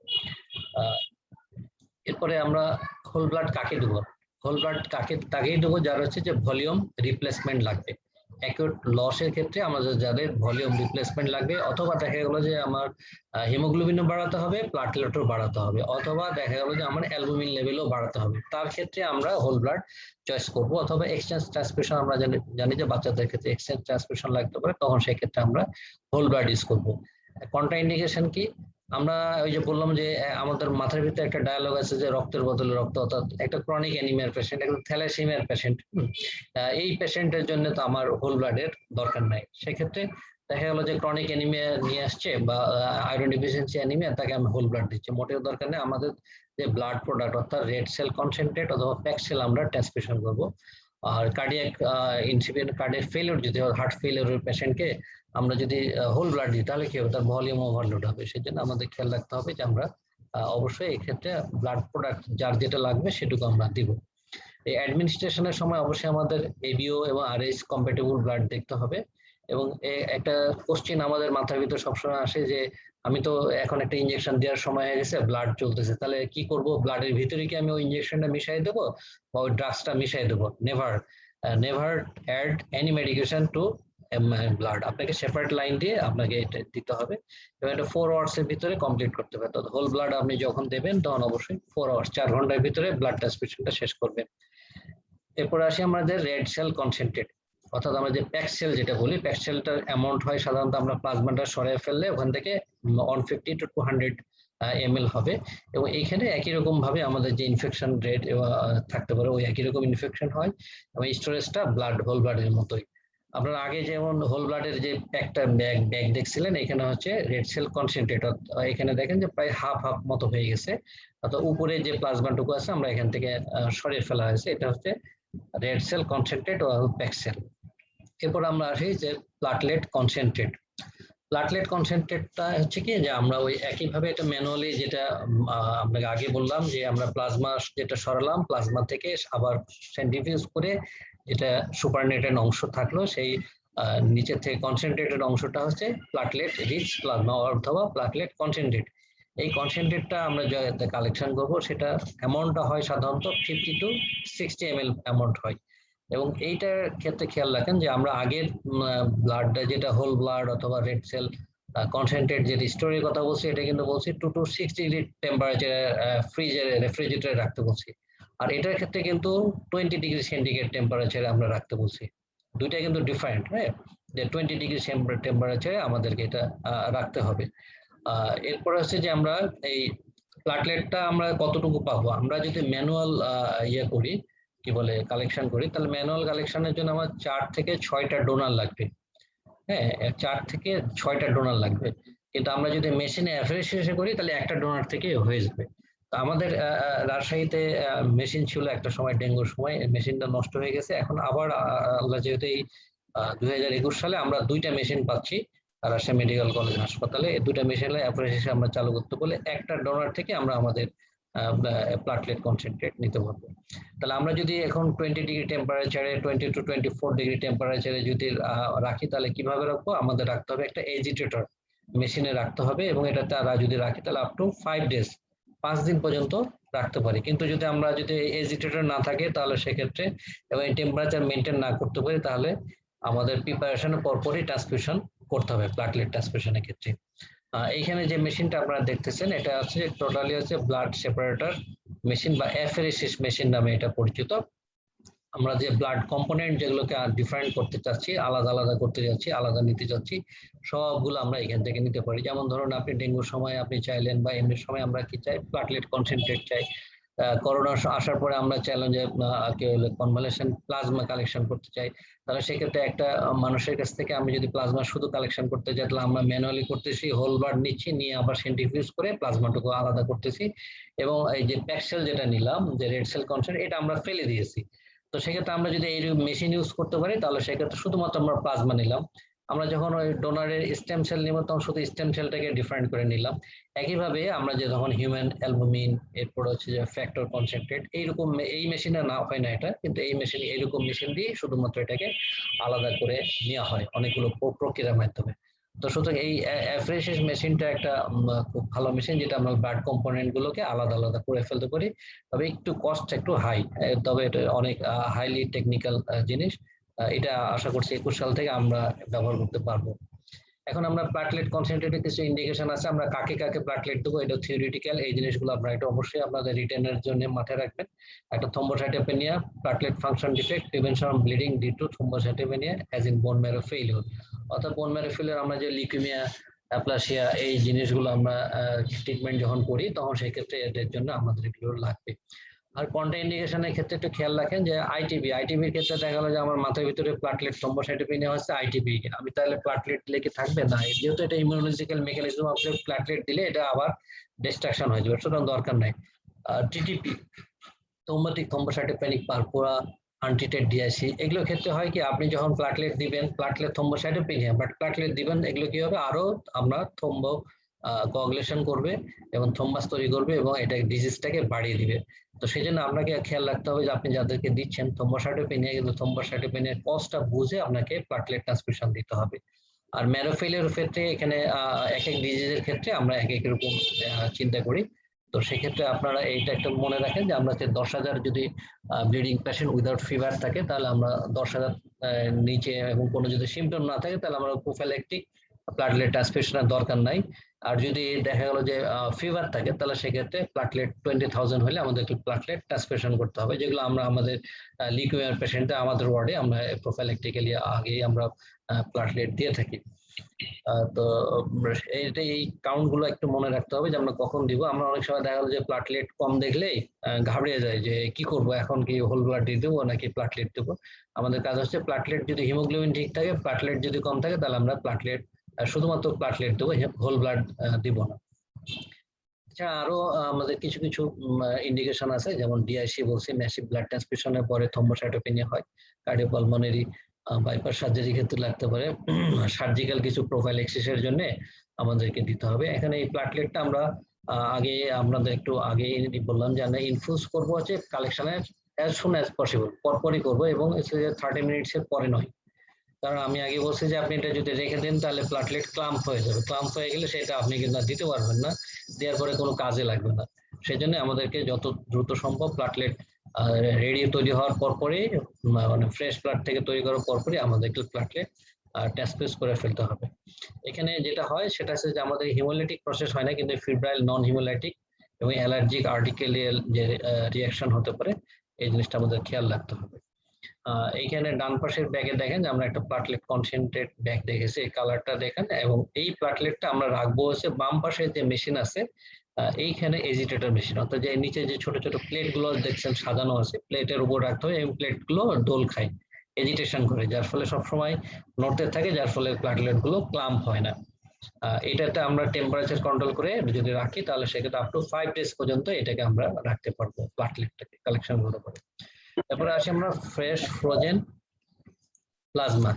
এরপরে আমরা হোল ব্লাড কাকে দেবো? হোল ব্লাড তাকেই দেবো যারা হচ্ছে যে ভলিউম রিপ্লেসমেন্ট লাগবে। অ্যাকিউট লসের ক্ষেত্রে আমাদের যাদের ভলিউম রিপ্লেসমেন্ট লাগবে, অথবা দেখা গেলো যে আমার হিমোগ্লোবিনও বাড়াতে হবে, প্লাটলেটও বাড়াতে হবে, অথবা দেখা গেলো যে আমার অ্যালবুমিন লেভেলও বাড়াতে হবে, তার ক্ষেত্রে আমরা হোল ব্লাড চয়েস করবো। অথবা এক্সচেঞ্জ ট্রান্সফিউশন আমরা জানি যে বাচ্চাদের ক্ষেত্রে এক্সচেঞ্জ ট্রান্সফিউশন লাগতে পারে, তখন সেক্ষেত্রে আমরা হোল ব্লাড ইউজ করবো। কন্ট্রা ইন্ডিকেশন কি? আমরা ওই যে বললাম যে আমাদের মাথার ভিতরে একটা ডায়ালগ আছে যে রক্তের বদলে রক্ত, অর্থাৎ একটা ক্রনিক অ্যানিমিয়ার পেশেন্ট, একটা থ্যালাসেমিয়ার পেশেন্ট, এই পেশেন্টের জন্য তো আমার হোল ব্লাডের দরকার নাই। সেক্ষেত্রে দেখা গেলো যে ক্রনিক অ্যানিমিয়া নিয়ে আসছে বা আয়রন ডিফিসিয়েন্সি অ্যানিমিয়া, তাকে আমি হোল ব্লাড দিচ্ছি, মোটেও দরকার নেই। আমাদের যে ব্লাড প্রোডাক্ট অর্থাৎ রেড সেল কনসেন্ট্রেট অথবা প্যাক সেল আমরা ট্রান্সফিউশন করবো। আর কার্ডিয়াক ইনসিপিয়েন্ট কার্ডিয়াক ফেলিওর যদি হার্ট ফেলিওরের পেশেন্টকে আমরা যদি হোল ব্লাড দিই তাহলে কি হবে, তার ভলিউম ওভারলোড হবে। সেই জন্য আমাদের খেয়াল রাখতে হবে যে আমরা অবশ্যই এই ক্ষেত্রে ব্লাড প্রোডাক্ট যার যেটা লাগবে সেটুকু আমরা দিব। এই অ্যাডমিনিস্ট্রেশনের সময় অবশ্যই আমাদের এবিও এবং আরএইচ কম্প্যাটেবল ব্লাড দেখতে হবে। এবং একটা কোশ্চেন আমাদের মাথার ভিতরে সবসময় আসে যে আমি তো এখন একটা ইনজেকশন দেওয়ার সময় হয়ে গেছে, ব্লাড চলতেছে, তাহলে কি করব? ব্লাডের ভিতরে কি আমি ওই ইনজেকশনটা মিশাই দেবো বা ওই ড্রাগসটা মিশাই দেবো? Never add any medication to blood. আপনাকে সেপারেট লাইন দিয়ে আপনাকে এটা দিতে হবে এবং এটা 4 আওয়ার্স এর ভিতরে কমপ্লিট করতে হবে। তো হোল ব্লাড আপনি যখন দেবেন তখন অবশ্যই 4 আওয়ার্স 4 ঘন্টার ভিতরে ব্লাড ট্রান্সফিউশনটা শেষ করবেন। এরপর আসি আমাদের রেড সেল কনসেন্ট্রেট, অর্থাৎ আমরা যে প্যাক সেল যেটা বলি, প্যাক সেলটার অ্যামাউন্ট হয় সাধারণত আমরা প্লাজমাটা সরিয়ে ফেললে ওখান থেকে 150 to 200 ml হবে। এবং এইখানে একই রকম ভাবে আমাদের যে ইনফেকশন রেট থাকতে পারে ওই একই রকম ইনফেকশন হয় এবং স্টোরেজটা ব্লাড হোল ব্লাডের মতোই। আপনারা আগে যেমন হোল ব্লাডের যে প্যাকটা ব্যাগ দেখছিলেন, এখানে হচ্ছে রেড সেল কনসেন্ট্রেট, এখানে দেখেন যে প্রায় হাফ মতো হয়ে গেছে, অর্থাৎ উপরে যে প্লাজমাটুকু আছে আমরা এখান থেকে সরিয়ে ফেলা হয়েছে, এটা হচ্ছে রেড সেল কনসেন্ট্রেট ও প্যাক সেল। এরপর আমরা আসি যে প্লাটলেট কনসেন্ট্রেট। প্লাটলেট কনসেন্ট্রেটটা হচ্ছে কি যে আমরা ওই একইভাবে এটা ম্যানুয়ালি যেটা আপনাকে আগে বললাম যে আমরা প্লাজমা যেটা সরালাম প্লাজমা থেকে আবার সেন্ট্রিফিউজ করে যেটা সুপারনেটেড অংশ থাকলো সেই নিচের থেকে কনসেন্ট্রেটেড অংশটা হচ্ছে প্লাটলেট রিচ প্লাজমা অথবা প্লাটলেট কনসেন্ট্রেট। এই কনসেন্ট্রেটটা আমরা যাতে কালেকশন করবো সেটা অ্যামাউন্টটা হয় সাধারণত 50 to 60 ml অ্যামাউন্ট হয়। এবং এইটার ক্ষেত্রে খেয়াল রাখেন যে আমরা আগের ব্লাডটা যেটা হোল ব্লাড অথবা রেড সেল কনসেন্ট্রেট যে স্টোরের কথা বলছি এটা কিন্তু বলছি 2 to 6 ডিগ্রি টেম্পারেচার ফ্রিজে রেফ্রিজারেটরে রাখতে বলছি। আর এটার ক্ষেত্রে কিন্তু 20 ডিগ্রি সেন্টিগ্রেড টেম্পারেচারে আমরা রাখতে বলছি। দুইটা কিন্তু ডিফারেন্ট, হ্যাঁ, যে 20 ডিগ্রি টেম্পারেচারে আমাদেরকে এটা রাখতে হবে। এরপর হচ্ছে যে আমরা এই প্লাটলেটটা আমরা কতটুকু পাবো, আমরা যদি ম্যানুয়াল ইয়ে করি কি বলে কালেকশন করি তাহলে ম্যানুয়াল কালেকশনের জন্য আমার 4 থেকে 6টা ডোনার লাগবে। হ্যাঁ, 4 থেকে 6টা ডোনার লাগবে, কিন্তু আমরা যদি মেশিনে অ্যাফারেশিয়াসে করি তাহলে একটা ডোনার থেকে হয়ে যাবে। তো আমাদের রাজশাহীতে মেশিন ছিল একটা সময়, ডেঙ্গুর সময় মেশিনটা নষ্ট হয়ে গেছে। এখন আবার আল্লাহ যেহেতু এই 2021 সালে আমরা 2টা মেশিন পাচ্ছি রাজশাহী মেডিকেল কলেজ হাসপাতালে। এই 2টা মেশিনে অ্যাফারেশিয়াসে আমরা চালু করতে বলে একটা ডোনার থেকে আমরা আমাদের প্লাটলেট কনসেন্ট্রেট নিতে পারবো। তাহলে আমরা যদি এখন 20 ডিগ্রি টেম্পারেচারে 20 to 24 ডিগ্রি টেম্পারেচারে যদি রাখি তাহলে কিভাবে রাখবো, আমাদের রাখতে হবে একটা এজিটেটর মেশিনে রাখতে হবে এবং এটা তারা যদি রাখি তাহলে আপ টু 5 ডেজ 5 দিন পর্যন্ত রাখতে পারি। কিন্তু যদি আমরা যদি এজিটেটর না থাকে তাহলে সেক্ষেত্রে এবং এই টেম্পারেচার মেনটেন না করতে পারি তাহলে আমাদের প্রিপারেশনের পরপরই ট্রান্সফিউশন করতে হবে প্লাটলেট ট্রান্সফিউশনের ক্ষেত্রে। এইখানে যে মেশিনটা আপনারা দেখতেছেন এটা হচ্ছে টোটালি হচ্ছে ব্লাড সেপারেটর মেশিন বা অ্যাফেরেসিস মেশিন নামে এটা পরিচিত। আমরা যে ব্লাড কম্পোনেন্ট যেগুলোকে ডিফারেন্ট করতে চাচ্ছি, আলাদা আলাদা করতে যাচ্ছি, আলাদা নিতে চাচ্ছি, সবগুলো আমরা এখান থেকে নিতে পারি। যেমন ধরুন আপনি ডেঙ্গুর সময় আপনি চাইলেন বা এমনি সময় আমরা কি চাই, প্লাটলেট কনসেন্ট্রেট চাই। করোনা আসার পরে আমরা চাইলাম যে কনভালেশন প্লাজমা কালেকশন করতে চাই, তাহলে সেক্ষেত্রে একটা মানুষের কাছ থেকে আমি যদি প্লাজমা শুধু কালেকশন করতে চাই তাহলে আমরা ম্যানুয়ালি করতেছি, হোল ব্লাড নিচ্ছি, নিয়ে আবার সেন্ট্রিফিউজ করে প্লাজমাটুকু আলাদা করতেছি। এবং এই যে প্যাকসেল যেটা নিলাম যে রেড সেল কনসেন্ট্রেট এটা আমরা ফেলে দিয়েছি। তো সেক্ষেত্রে আমরা যদি এই মেশিন ইউজ করতে পারি তাহলে সেক্ষেত্রে শুধুমাত্র আমরা প্লাজমা নিলাম। আমরা যখন ওই ডোনারের স্টেম সেল নিব তখন শুধু স্টেম সেলটাকে ডিফারেন্ট করে নিলাম। একইভাবে আমরা যে যখন হিউম্যান অ্যালবুমিন, এরপর হচ্ছে যে ফ্যাক্টর কনসেন্ট্রেট, এইরকম এই মেশিনে না হয় না এটা, কিন্তু এই মেশিন এইরকম মেশিন দিয়ে শুধুমাত্র এটাকে আলাদা করে নেওয়া হয় অনেকগুলো প্রক্রিয়ার মাধ্যমে। তো সুতরাং এই অ্যাফ্রেশিস মেশিনটা একটা খুব ভালো মেশিন যেটা আমরা ব্লাড কম্পোনেন্ট গুলোকে আলাদা আলাদা করে ফেলতে পারি। তবে একটু কস্ট একটু হাই, তবে এটা অনেক হাইলি টেকনিক্যাল জিনিস। এটা আশা করছি 21 সাল থেকে আমরা ব্যবহার করতে পারবো। এখন আমরা প্লাটলেট কনসেন্ট্রেটের কিছু ইন্ডিকেশন আছে, আমরা কাকে কাকে প্লাটলেট দেবো এটা থিওরিটিক্যাল, এই জিনিসগুলো আপনারা এটা অবশ্যই আপনাদের রিটেনের জন্য মাথায় রাখবেন। একটা thrombocytopenia, platelet function defect, prevention of bleeding due to thrombocytopenia as in bone marrow failure. অর্থাৎ বোন ম্যারো ফেইলিউর আমরা যে লিউকেমিয়া, অ্যাপ্লাসিয়া এই জিনিসগুলো আমরা ট্রিটমেন্ট যখন করি তখন সেই ক্ষেত্রে এদের জন্য আমাদের এগুলো লাগবে। আর কন্ট্রা ইন্ডিকেশনের ক্ষেত্রে একটু খেয়াল রাখেন যে আইটিবির ক্ষেত্রে দেখা গেলো যে আমার মাথার ভিতরে প্লাটলেট থ্রম্বোসাইটোপেনিয়া হচ্ছে আইটিবি, আমি তাহলে প্লাটলেট দিলে কি থাকবে না, যেহেতু এটা ইমিউনোলজিক্যাল মেকানিজম, আপনি প্লাটলেট দিলে এটা আবার ডিস্ট্রাকশন হয়ে যাবে, সুতরাং দরকার নাই। TTP, thrombotic thrombocytopenic purpura, untreated DIC, এগুলোর ক্ষেত্রে হয় কি আপনি যখন প্লাটলেট দিবেন, প্লাটলেট থ্রম্বোসাইটোপেনিয়া বাট প্লাটলেট দিবেন, এগুলো কি হবে আরো আমরা থ্রম্বো কোয়াগুলেশন করবে এবং থ্রম্বাস তৈরি করবে এবং এটা ডিজিজটাকে বাড়িয়ে দিবে। তো সেই জন্য আপনাকে খেয়াল রাখতে হবে যে আপনি যাদেরকে দিচ্ছেন থ্রম্বোসাইটোপেনিয়া, কিন্তু থ্রম্বোসাইটোপেনিয়ার কজটা বুঝে আপনাকে প্লাটলেট ট্রান্সফিউশন দিতে হবে। আর ম্যারোফেলের ক্ষেত্রে এখানে এক এক ডিজিজের ক্ষেত্রে আমরা এক এক রকম চিন্তা করি। তো সেক্ষেত্রে আপনারা এইটা একটা মনে রাখেন যে আমরা 10,000 যদি ব্লিডিং পেশেন্ট উইদাউট ফিভার থাকে তাহলে আমরা 10,000 নিচে এবং কোনো যদি সিমটম না থাকে তাহলে আমরা প্রোফাইল্যাকটিক প্লাটলেট ট্রান্সফিউশনের দরকার নাই। আর যদি দেখা গেল যে ফিভার থাকে তাহলে সেক্ষেত্রে প্লাটলেট 20,000 হলে আমাদেরকে প্লাটলেট ট্রান্সফিউশন করতে হবে, যেগুলো আমরা আমাদের লিউকেমিয়ার পেশেন্টে আমাদের ওয়ার্ডে আমরা প্রোফাইল্যাকটিক্যালি আগেই আমরা প্লাটলেট দিয়ে থাকি। তো এই কাউন্ট গুলো একটু মনে রাখতে হবে যে আমরা কখন দিব। আমরা অনেক সময় দেখা গেল যে প্লাটলেট কম দেখলেই ঘাবড়িয়ে যায় যে কি করব, এখন কি হোল ব্লাড দিয়ে দেবো নাকি প্লাটলেট দেবো। আমাদের কাজ হচ্ছে প্লাটলেট যদি হিমোগ্লোবিন ঠিক থাকে, প্লাটলেট যদি কম থাকে তাহলে আমরা প্লাটলেট শুধুমাত্র প্লাটলেট দেবো, হোল ব্লাড দিব না। আচ্ছা, আরো আমাদের কিছু কিছু ইন্ডিকেশন আছে, যেমন ডিআইসি বলছি, ম্যাসিভ ব্লাড ট্রান্সফিউশনের পরে থ্রম্বোসাইটোপেনিয়া হয়, কার্ডিওপালমোনারি বাইপাস সার্জারির ক্ষেত্রে লাগতে পারে, সার্জিক্যাল কিছু প্রোফাইল এক্সারসাইজের জন্য আমাদেরকে দিতে হবে। এখানে এই প্লাটলেটটা আমরা আগে আপনাদের একটু আগে বললাম যে আমরা ইনফিউজ করবো হচ্ছে কালেকশনের অ্যাজ সুন অ্যাজ পসিবল, পরপরই করবো এবং 30 মিনিটসের পরে নয়। কারণ আমি আগে বলছি যে আপনি এটা যদি রেখে দেন তাহলে প্লাটলেট ক্লাম্প হয়ে যাবে, ক্লাম্প হয়ে গেলে সেটা আপনি কিন্তু আর দিতে পারবেন না, দেওয়ার পরে কোনো কাজে লাগবে না। সেই জন্য আমাদেরকে যত দ্রুত সম্ভব প্লাটলেট রেডি তৈরি হওয়ার পরপরই, মানে ফ্রেশ ব্লাড থেকে তৈরি করার পরপরই আমাদেরকে প্লাটলেট টেস্ট করে ফেলতে হবে। এখানে যেটা হয় সেটা হচ্ছে যে আমাদের হিমোলাইটিক প্রসেস হয় না, কিন্তু ফিব্রাইল নন হিমোলাইটিক এবং অ্যালার্জিক আর্টিকেলিয়াল যে রিয়াকশন হতে পারে, এই জিনিসটা আমাদের খেয়াল রাখতে হবে। এইখানে ডান পাশের ব্যাগে দেখেন যে আমরা একটা প্লাটলেট কনসেন্ট্রেট ব্যাগ দেখেছি, এই কালারটা দেখেন। এবং এই প্লাটলেটটা আমরা রাখবো হচ্ছে বাম পাশে যে মেশিন আছে, এইখানে এজিটেটর মেশিন, অর্থাৎ যে নিচে যে ছোট ছোট প্লেট গুলো দেখছেন সাজানো আছে, প্লেটের উপর রাখতে হবে এবং প্লেট গুলো দোল খায়, এজিটেশন করে, যার ফলে সবসময় নড়তে থাকে, যার ফলে প্লাটলেট গুলো ক্লাম্প হয় না। এটাতে আমরা টেম্পারেচার কন্ট্রোল করে যদি রাখি তাহলে সেক্ষেত্রে আপ টু 5 ডেজ পর্যন্ত এটাকে আমরা রাখতে পারবো প্লাটলেটটাকে কালেকশন করে পরে। তারপরে আসি আমরা fresh frozen plasma.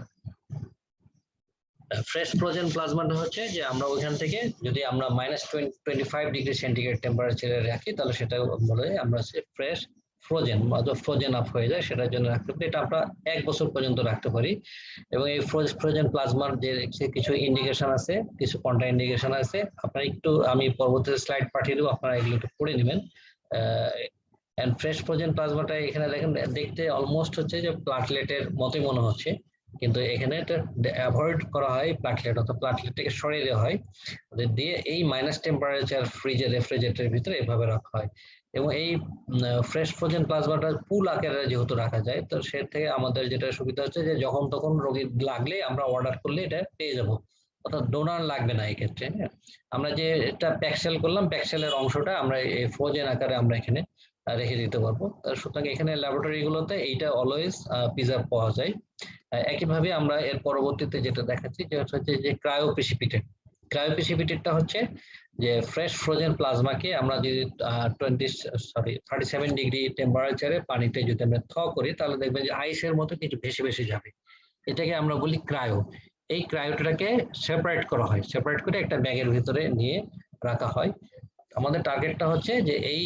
Fresh frozen প্লাজমাটা হচ্ছে যে আমরা ওইখান থেকে যদি আমরা -25°C টেম্পারেচারে রাখি তাহলে সেটা বলে আমরা ফ্রেশ ফ্রোজেন, ফ্রোজেন আপ হয়ে যায়, সেটার জন্য রাখতে পারি। এটা আমরা 1 বছর পর্যন্ত রাখতে পারি। এবং এই ফ্রোজেন প্লাজমার যে কিছু ইন্ডিকেশন আছে, কিছু কন্ট্রা ইন্ডিকেশন আছে, আপনারা একটু আমি পরবর্তী স্লাইড পাঠিয়ে দেবো, আপনারা এগুলো একটু পড়ে নেবেন। ফ্রেশ ফ্রোজেন প্লাজমাটা এখানে দেখেন দেখতে অলমোস্ট হচ্ছে যে প্লাটলেটের মতোই মনে হচ্ছে, কিন্তু এখানে এটা অ্যাভয়েড করা হয় প্লাটলেট, অর্থাৎ প্লাটলেটটাকে সরিয়ে দেওয়া হয়, দিয়ে এই মাইনাস টেম্পারেচার ফ্রিজে রেফ্রিজারেটরের ভিতরে এভাবে রাখা হয়। এবং এই ফ্রেশ ফ্রোজেন প্লাজমাটা পুল আকারে যেহেতু রাখা যায়, তো সে থেকে আমাদের যেটা সুবিধা হচ্ছে যে যখন তখন রোগীর লাগলে আমরা অর্ডার করলে এটা পেয়ে যাব, অর্থাৎ ডোনার লাগবে না এই ক্ষেত্রে। আমরা যে এটা প্যাকসেল করলাম, প্যাকসেলের অংশটা আমরা এই ফ্রোজেন আকারে আমরা এখানে রেখে দিতে পারবো। সুতরাং এখানে ল্যাবরেটরি গুলোতে এইটা অলওয়েজ প্রিজার্ভ পাওয়া যায়। একইভাবে আমরা এর পরবর্তীতে যেটা দেখাচ্ছি যে হচ্ছে যে ক্রায়োপ্রেসিপিটেটটা হচ্ছে যে ফ্রেশ ফ্রোজেন প্লাজমাকে আমরা যদি 37 ডিগ্রি টেম্পারেচারে পানিতে যদি আমরা থ করি তাহলে দেখবেন যে আইসের মতো কিছু ভেসে ভেসে যাবে, এটাকে আমরা বলি ক্রায়ো। এই ক্রায়োটাকে সেপারেট করা হয়, সেপারেট করে একটা ব্যাগের ভিতরে নিয়ে রাখা হয়। আমাদের টার্গেটটা হচ্ছে যে এই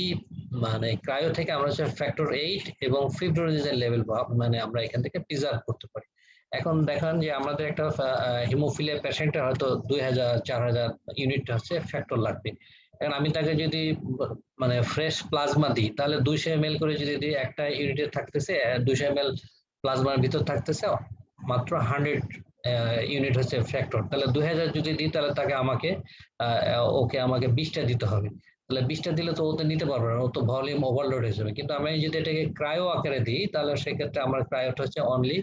মানে ক্রায়ো থেকে আমরা হচ্ছে ফ্যাক্টর 8 এবং ফিব্রোলিজের লেভেল মানে আমরা এখান থেকে প্রিজার্ভ করতে পারি। এখন দেখেন যে আমাদের একটা হিমোফিলিয়া পেশেন্টের হয়তো 2000-4000 ইউনিট হচ্ছে ফ্যাক্টর লাগবে। এখন আমি তাকে যদি মানে ফ্রেশ প্লাজমা দিই তাহলে 200 ml করে যদি দিই, একটা ইউনিটে থাকতেছে 200 ml প্লাজমার ভিতর থাকতেছে মাত্র 100 ইউনিট হচ্ছে ফ্যাক্টর, তাহলে 2000 যদি দিই তাহলে তাকে আমাকে 20টা দিতে হবে। তাহলে 20টা দিলে তো ও তো নিতে পারবে না, ও তো ভলিউম ওভারলোড হয়ে যাবে। কিন্তু আমি যদি এটাকে ক্রায়ো আকারে দিই তাহলে সেক্ষেত্রে আমার ক্রায়োটা হচ্ছে অনলি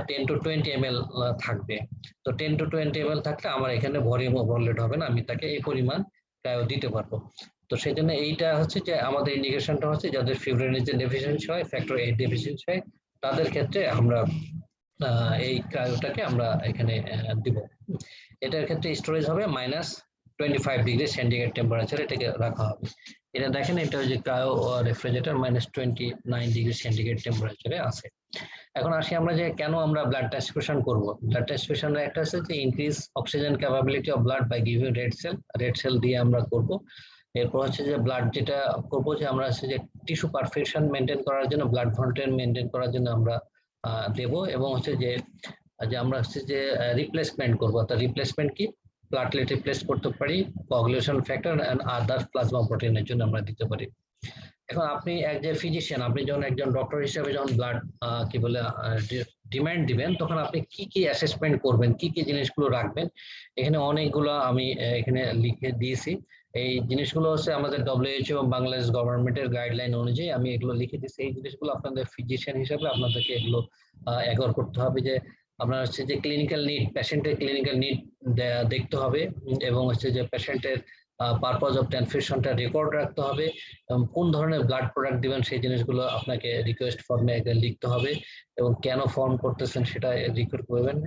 10 to 20 ml থাকবে। তো 10 to 20 ml থাকলে আমার এখানে ভলিউম ওভারলোড হবে না, আমি তাকে এই পরিমাণ ক্রায়ো দিতে পারবো। তো সেই জন্য এইটা হচ্ছে যে আমাদের ইন্ডিকেশনটা হচ্ছে যাদের ফিব্রিনোজেন ডেফিসিয়েন্সি হয়, ফ্যাক্টর 8 ডেফিসিয়েন্সি হয়, তাদের ক্ষেত্রে আমরা এই ক্রায়োটাকে আমরা এখানে দিব। এটার ক্ষেত্রে স্টোরেজ হবে -25°C টেম্পারেচার এটাকে রাখা হবে। এটা দেখেন এটা যে ক্রায়ো রেফ্রিজারেটর -29°C টেম্পারেচারে আছে। এখন আসি আমরা যে কেন আমরা ব্লাড ট্রান্সফিউশন করব। ব্লাড ট্রান্সফিউশনের একটা আছে যে increase oxygen capability of blood by giving red cell দিয়ে আমরা করব। এরপর হচ্ছে যে ব্লাড যেটা করব যে আমরা হচ্ছে যে টিস্যু পারফেকশন মেনটেন করার জন্য, ব্লাড ভলিউম মেনটেন করার জন্য আমরা দেব। এবং হচ্ছে যে আমরা হচ্ছে যে রিপ্লেসমেন্ট করবো, অর্থাৎ রিপ্লেসমেন্ট কি প্লাটলেট রিপ্লেস করতে পারি, coagulation factor and other plasma প্রোটিনের জন্য আমরা দিতে পারি। এখন আপনি যে ফিজিশিয়ান, আপনি যখন একজন ডক্টর হিসেবে যখন ব্লাড কি বলে ডিমান্ড দিবেন, তখন আপনি কি কি অ্যাসেসমেন্ট করবেন, কি কি জিনিসগুলো রাখবেন, এখানে অনেকগুলো আমি এখানে লিখে দিয়েছি। এই জিনিসগুলো হচ্ছে আমাদের WHO এবং বাংলাদেশ গভর্নমেন্টের গাইডলাইন অনুযায়ী আমি এগুলো লিখে দিচ্ছি। এই জিনিসগুলো আপনাদের ফিজিশিয়ান হিসেবে আপনাদেরকে এগুলো এগোর করতে হবে যে আপনার হচ্ছে যে ক্লিনিক্যাল নিড, পেশেন্টের ক্লিনিক্যাল নিড দেখতে হবে, এবং হচ্ছে যে পেশেন্টের পারপাস অফ ট্রান্সফিউশনটা রেকর্ড রাখতে হবে, এবং কোন ধরনের ব্লাড প্রোডাক্ট দিবেন সেই জিনিসগুলো আপনাকে রিকোয়েস্ট ফর্মে লিখতে হবে, এবং কেন ফর্ম করতেছেন সেটা রেকর্ড করবেন,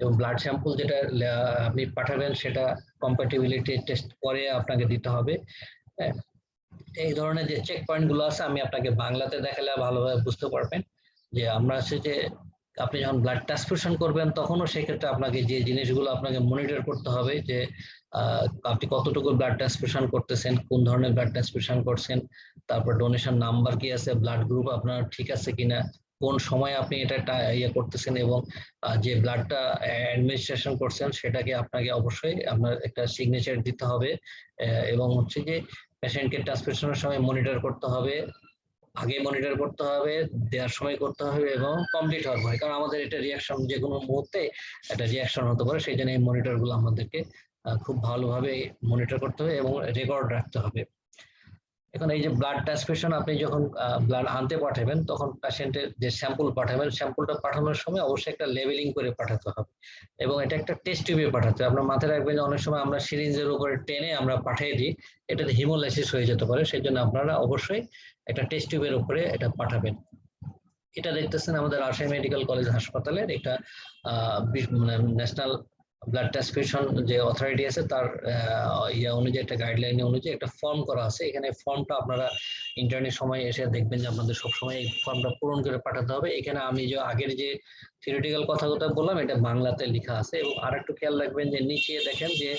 এবং ব্লাড স্যাম্পল যেটা আপনি পাঠাবেন সেটা কম্প্যাটিবিলিটি টেস্ট করে আপনাকে দিতে হবে। এই ধরনের যে চেক পয়েন্ট গুলো আছে আমি আপনাকে বাংলাতে দেখালে ভালোভাবে বুঝতে পারবেন। যে আমরা হচ্ছে যে আপনি যখন ব্লাড ট্রান্সফিউশন করবেন তখনও সেক্ষেত্রে আপনাকে যে জিনিসগুলো আপনাকে মনিটর করতে হবে যে আপনি কতটুকু ব্লাড ট্রান্সফিউশন করতেছেন, কোন ধরনের ব্লাড ট্রান্সফিউশন করছেন, তারপর ডোনেশন নাম্বার কি আছে, ব্লাড গ্রুপ আপনার ঠিক আছে কিনা, কোন সময় আপনি এটা ইয়ে করতেছেন, এবং যে ব্লাডটা অ্যাডমিনিস্ট্রেশন করছেন সেটাকে আপনাকে অবশ্যই আপনার একটা সিগনেচার দিতে হবে, এবং হচ্ছে যে পেশেন্টকে ট্রান্সফিউশনের সময় মনিটর করতে হবে, আগে মনিটর করতে হবে, দেওয়ার সময় করতে হবে, এবং কমপ্লিট হওয়ার পরে, কারণ আমাদের এটা রিয়াকশন যে কোনো মুহূর্তে একটা রিয়াকশন হতে পারে, সেই জন্য এই মনিটর গুলো আমাদেরকে খুব ভালোভাবে মনিটর করতে হবে এবং রেকর্ড রাখতে হবে। এখন এই যে ব্লাড ট্রান্সফিউশন আপনি যখন ব্লাড আনতে পাঠাবেন তখন পেশেন্টের যে স্যাম্পল পাঠাবেন, স্যাম্পলটা পাঠানোর সময় অবশ্যই একটা লেবেলিং করে পাঠাতে হবে, এবং এটা একটা টেস্ট টিউবে পাঠাতে হবে। আপনার মাথায় রাখবেন যে অনেক সময় আমরা সিরিঞ্জের উপরে টেনে আমরা পাঠিয়ে দিই, এটাতে হিমোলাইসিস হয়ে যেতে পারে, সেই জন্য আপনারা অবশ্যই একটা টেস্ট টিউবের উপরে এটা পাঠাবেন। এটা দেখতেছেন আমাদের রাজশাহী মেডিকেল কলেজ হাসপাতালের একটা মানে ন্যাশনাল ব্লাড ট্রান্সফিউশন যে অথরিটি আছে তার ইয়া অনুযায়ী একটা গাইডলাইন অনুযায়ী একটা ফর্ম করা আছে। এখানে ফর্মটা আপনারা ইন্টারনেট সময় এসে দেখবেন যে আপনাদের সবসময় এই ফর্মটা পূরণ করে পাঠাতে হবে। এখানে আমি যে আগের যে থিওরিটিক্যাল কথাটা বললাম এটা বাংলাতে লেখা আছে, এবং আর একটু খেয়াল রাখবেন যে নিচে দেখেন যে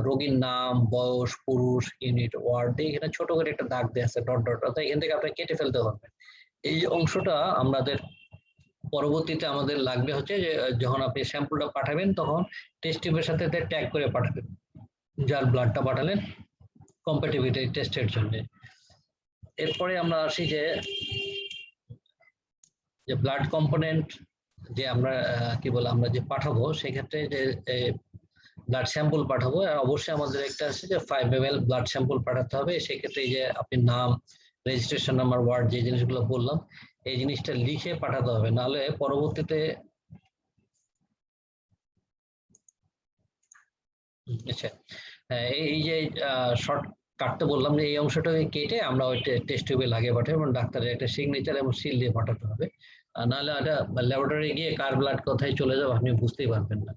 রোগীর নাম, বয়স, পুরুষ, ইউনিট, ওয়ার্ড দিয়ে এখানে ছোট করে একটা দাগ দেওয়া আছে, ডট ডট, অর্থাৎ এখান থেকে আপনি কেটে ফেলতে পারবেন। এই অংশটা আমাদের পরবর্তীতে আমাদের লাগবে হচ্ছে যে যখন আপনি স্যাম্পলটা পাঠাবেন তখন টেস্ট টিউবের সাথে ট্যাগ করে পাঠাবেন যার ব্লাডটা পাঠালেন কম্প্যাটিবিলিটি টেস্টের জন্য। এরপরে আমরা আসি যে ব্লাড কম্পোনেন্ট যে আমরা কি বলে আমরা যে পাঠাবো, সেক্ষেত্রে যে ব্লাড স্যাম্পল পাঠাবো, আর অবশ্যই আমাদের একটা আছে যে 5 ml ব্লাড স্যাম্পল পাঠাতে হবে। সেক্ষেত্রে যে আপনি নাম, রেজিস্ট্রেশন নাম্বার, ওয়ার্ড, যে জিনিসগুলো বললাম এই জিনিসটা লিখে পাঠাতে হবে, নাহলে পরবর্তীতে আচ্ছা এই যে শর্ট কাটতে বললাম যে এই অংশটাকে কেটে আমরা ওই টেস্ট টিউবে লাগিয়ে পাঠাবো, এবং ডাক্তারের একটা সিগনেচার এবং সিল দিয়ে পাঠাতে হবে, নাহলে এটা ল্যাবরেটরি গিয়ে কার ব্লাড কোথায় চলে যাবে আপনি বুঝতেই পারবেন না।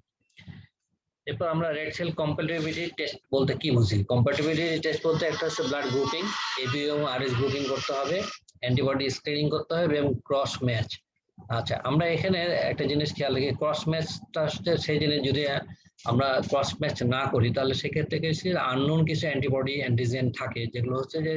এরপর আমরা রেড সেল কম্প্যাটিবিলিটি টেস্ট বলতে কি বুঝি? কম্প্যাটিবিলিটি টেস্ট বলতে একটা হচ্ছে ব্লাড গ্রুপিং, এবি এবং আরএস গ্রুপিং করতে হবে, অ্যান্টিবডি স্ক্রিনিং করতে হবে, এবং ক্রস ম্যাচ। আচ্ছা, আমরা এখানে একটা জিনিস খেয়াল রাখি, ক্রস ম্যাচটা হচ্ছে সেই জিনিস যদি আমরা ক্রস ম্যাচ না করি তাহলে সেক্ষেত্রে কিছু আননোন কিছু অ্যান্টিবডি অ্যান্টিজেন থাকে যেগুলো হচ্ছে যে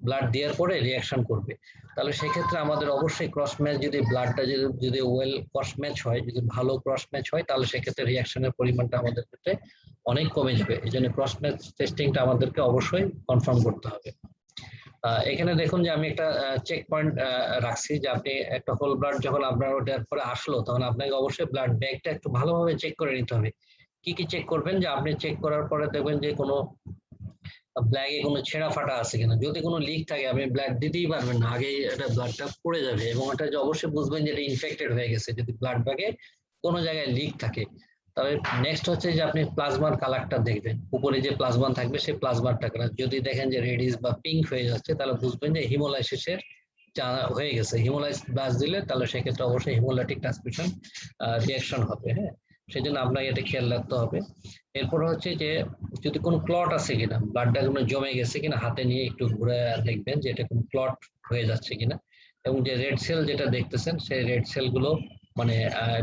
ব্লাড দেওয়ার পরে রিয়াকশন করবে, তাহলে সেক্ষেত্রে আমাদের অবশ্যই ক্রস ম্যাচ যদি ব্লাডটা যদি ওয়েল ক্রস ম্যাচ হয়, যদি ভালো ক্রস ম্যাচ হয় তাহলে সেক্ষেত্রে রিয়াকশনের পরিমাণটা আমাদের ক্ষেত্রে অনেক কমে যাবে। এই জন্য ক্রস ম্যাচ টেস্টিংটা আমাদেরকে অবশ্যই কনফার্ম করতে হবে। এখানে দেখুন যে আমি একটা চেক পয়েন্ট রাখছি যে আপনি একটা হোল ব্লাড যখন আপনার ওটার পরে আসলো তখন আপনাকে অবশ্যই ব্লাড ব্যাগটা একটু ভালোভাবে চেক করে নিতে হবে। কি কি চেক করবেন? যে আপনি চেক করার পরে দেখবেন যে কোনো ব্ল্যাকে কোনো ছেঁড়া ফাটা আছে কিনা, যদি কোনো লিক থাকে আপনি ব্লাড দিতেই পারবেন না, আগেই এটা ব্লাডটা পড়ে যাবে, এবং এটা যে অবশ্যই বুঝবেন যে এটা ইনফেক্টেড হয়ে গেছে যদি ব্লাড ব্যাগে কোনো জায়গায় লিক থাকে। তবে নেক্সট হচ্ছে যে আপনি প্লাজমার কালারটা দেখবেন, উপরে যে প্লাজমা থাকবে সেই প্লাজমারটা কালার যদি দেখেন যে রেডিশ বা পিঙ্ক হয়ে যাচ্ছে তাহলে বুঝবেন যে হিমোলাইসিসের হয়ে গেছে। হিমোলাইস ব্লাস দিলে তাহলে সেক্ষেত্রে অবশ্যই হিমোলাইটিক ট্রান্সমিশন রিয়াকশন হবে। হ্যাঁ, সেই জন্য আপনাকে এটা খেয়াল রাখতে হবে। এরপর হচ্ছে যে যদি কোনো ক্লট আছে কিনা, ব্লাডটা কোনো জমে গেছে কিনা হাতে নিয়ে একটু ঘুরে দেখবেন যে এটা কোনো ক্লট হয়ে যাচ্ছে কিনা, এবং যে রেড সেল যেটা দেখতেছেন সেই রেড সেল গুলো মানে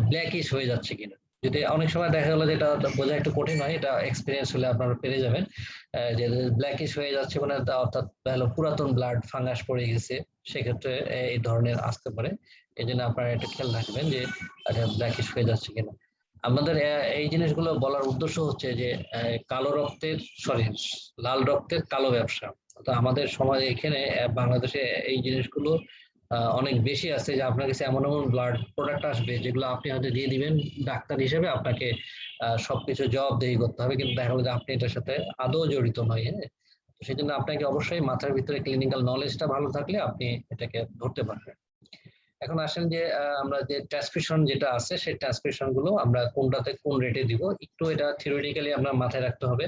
ব্ল্যাকিশ হয়ে যাচ্ছে কিনা। যদি অনেক সময় দেখা গেলো যেটা বোঝা একটু কঠিন হয়, এটা এক্সপিরিয়েন্স হলে আপনারা পেরে যাবেন যে ব্ল্যাকিশ হয়ে যাচ্ছে মানে অর্থাৎ পুরাতন ব্লাড ফাঙ্গাস পড়ে গেছে, সেক্ষেত্রে এই ধরনের আসতে পারে। এই জন্য আপনারা এটা খেয়াল রাখবেন যে ব্ল্যাকিশ হয়ে যাচ্ছে কিনা। আমাদের এই জিনিসগুলো বলার উদ্দেশ্য হচ্ছে যে কালো রক্তের লাল রক্তের কালো ব্যবসা, তো আমাদের সমাজে এখানে বাংলাদেশে এই জিনিসগুলো অনেক বেশি আছে যে আপনার কাছে এমন এমন ব্লাড প্রোডাক্ট আসবে যেগুলো আপনি হয়তো দিয়ে দিবেন, ডাক্তার হিসেবে আপনাকে সবকিছু জবাবদিহি করতে হবে, কিন্তু দেখা গেলো যে আপনি এটার সাথে আদৌ জড়িত নয়। হ্যাঁ, সেই জন্য আপনাকে অবশ্যই মাথার ভিতরে ক্লিনিক্যাল নলেজটা ভালো থাকলে আপনি এটাকে ধরতে পারবেন। এখন আসেন যে আমরা যে ট্রান্সফিউশন যেটা আছে সেই ট্রান্সফিউশন গুলো আমরা কোনটাতে কোন রেটে দিব, একটু এটা থিওরিটিক্যালি আপনার মাথায় রাখতে হবে।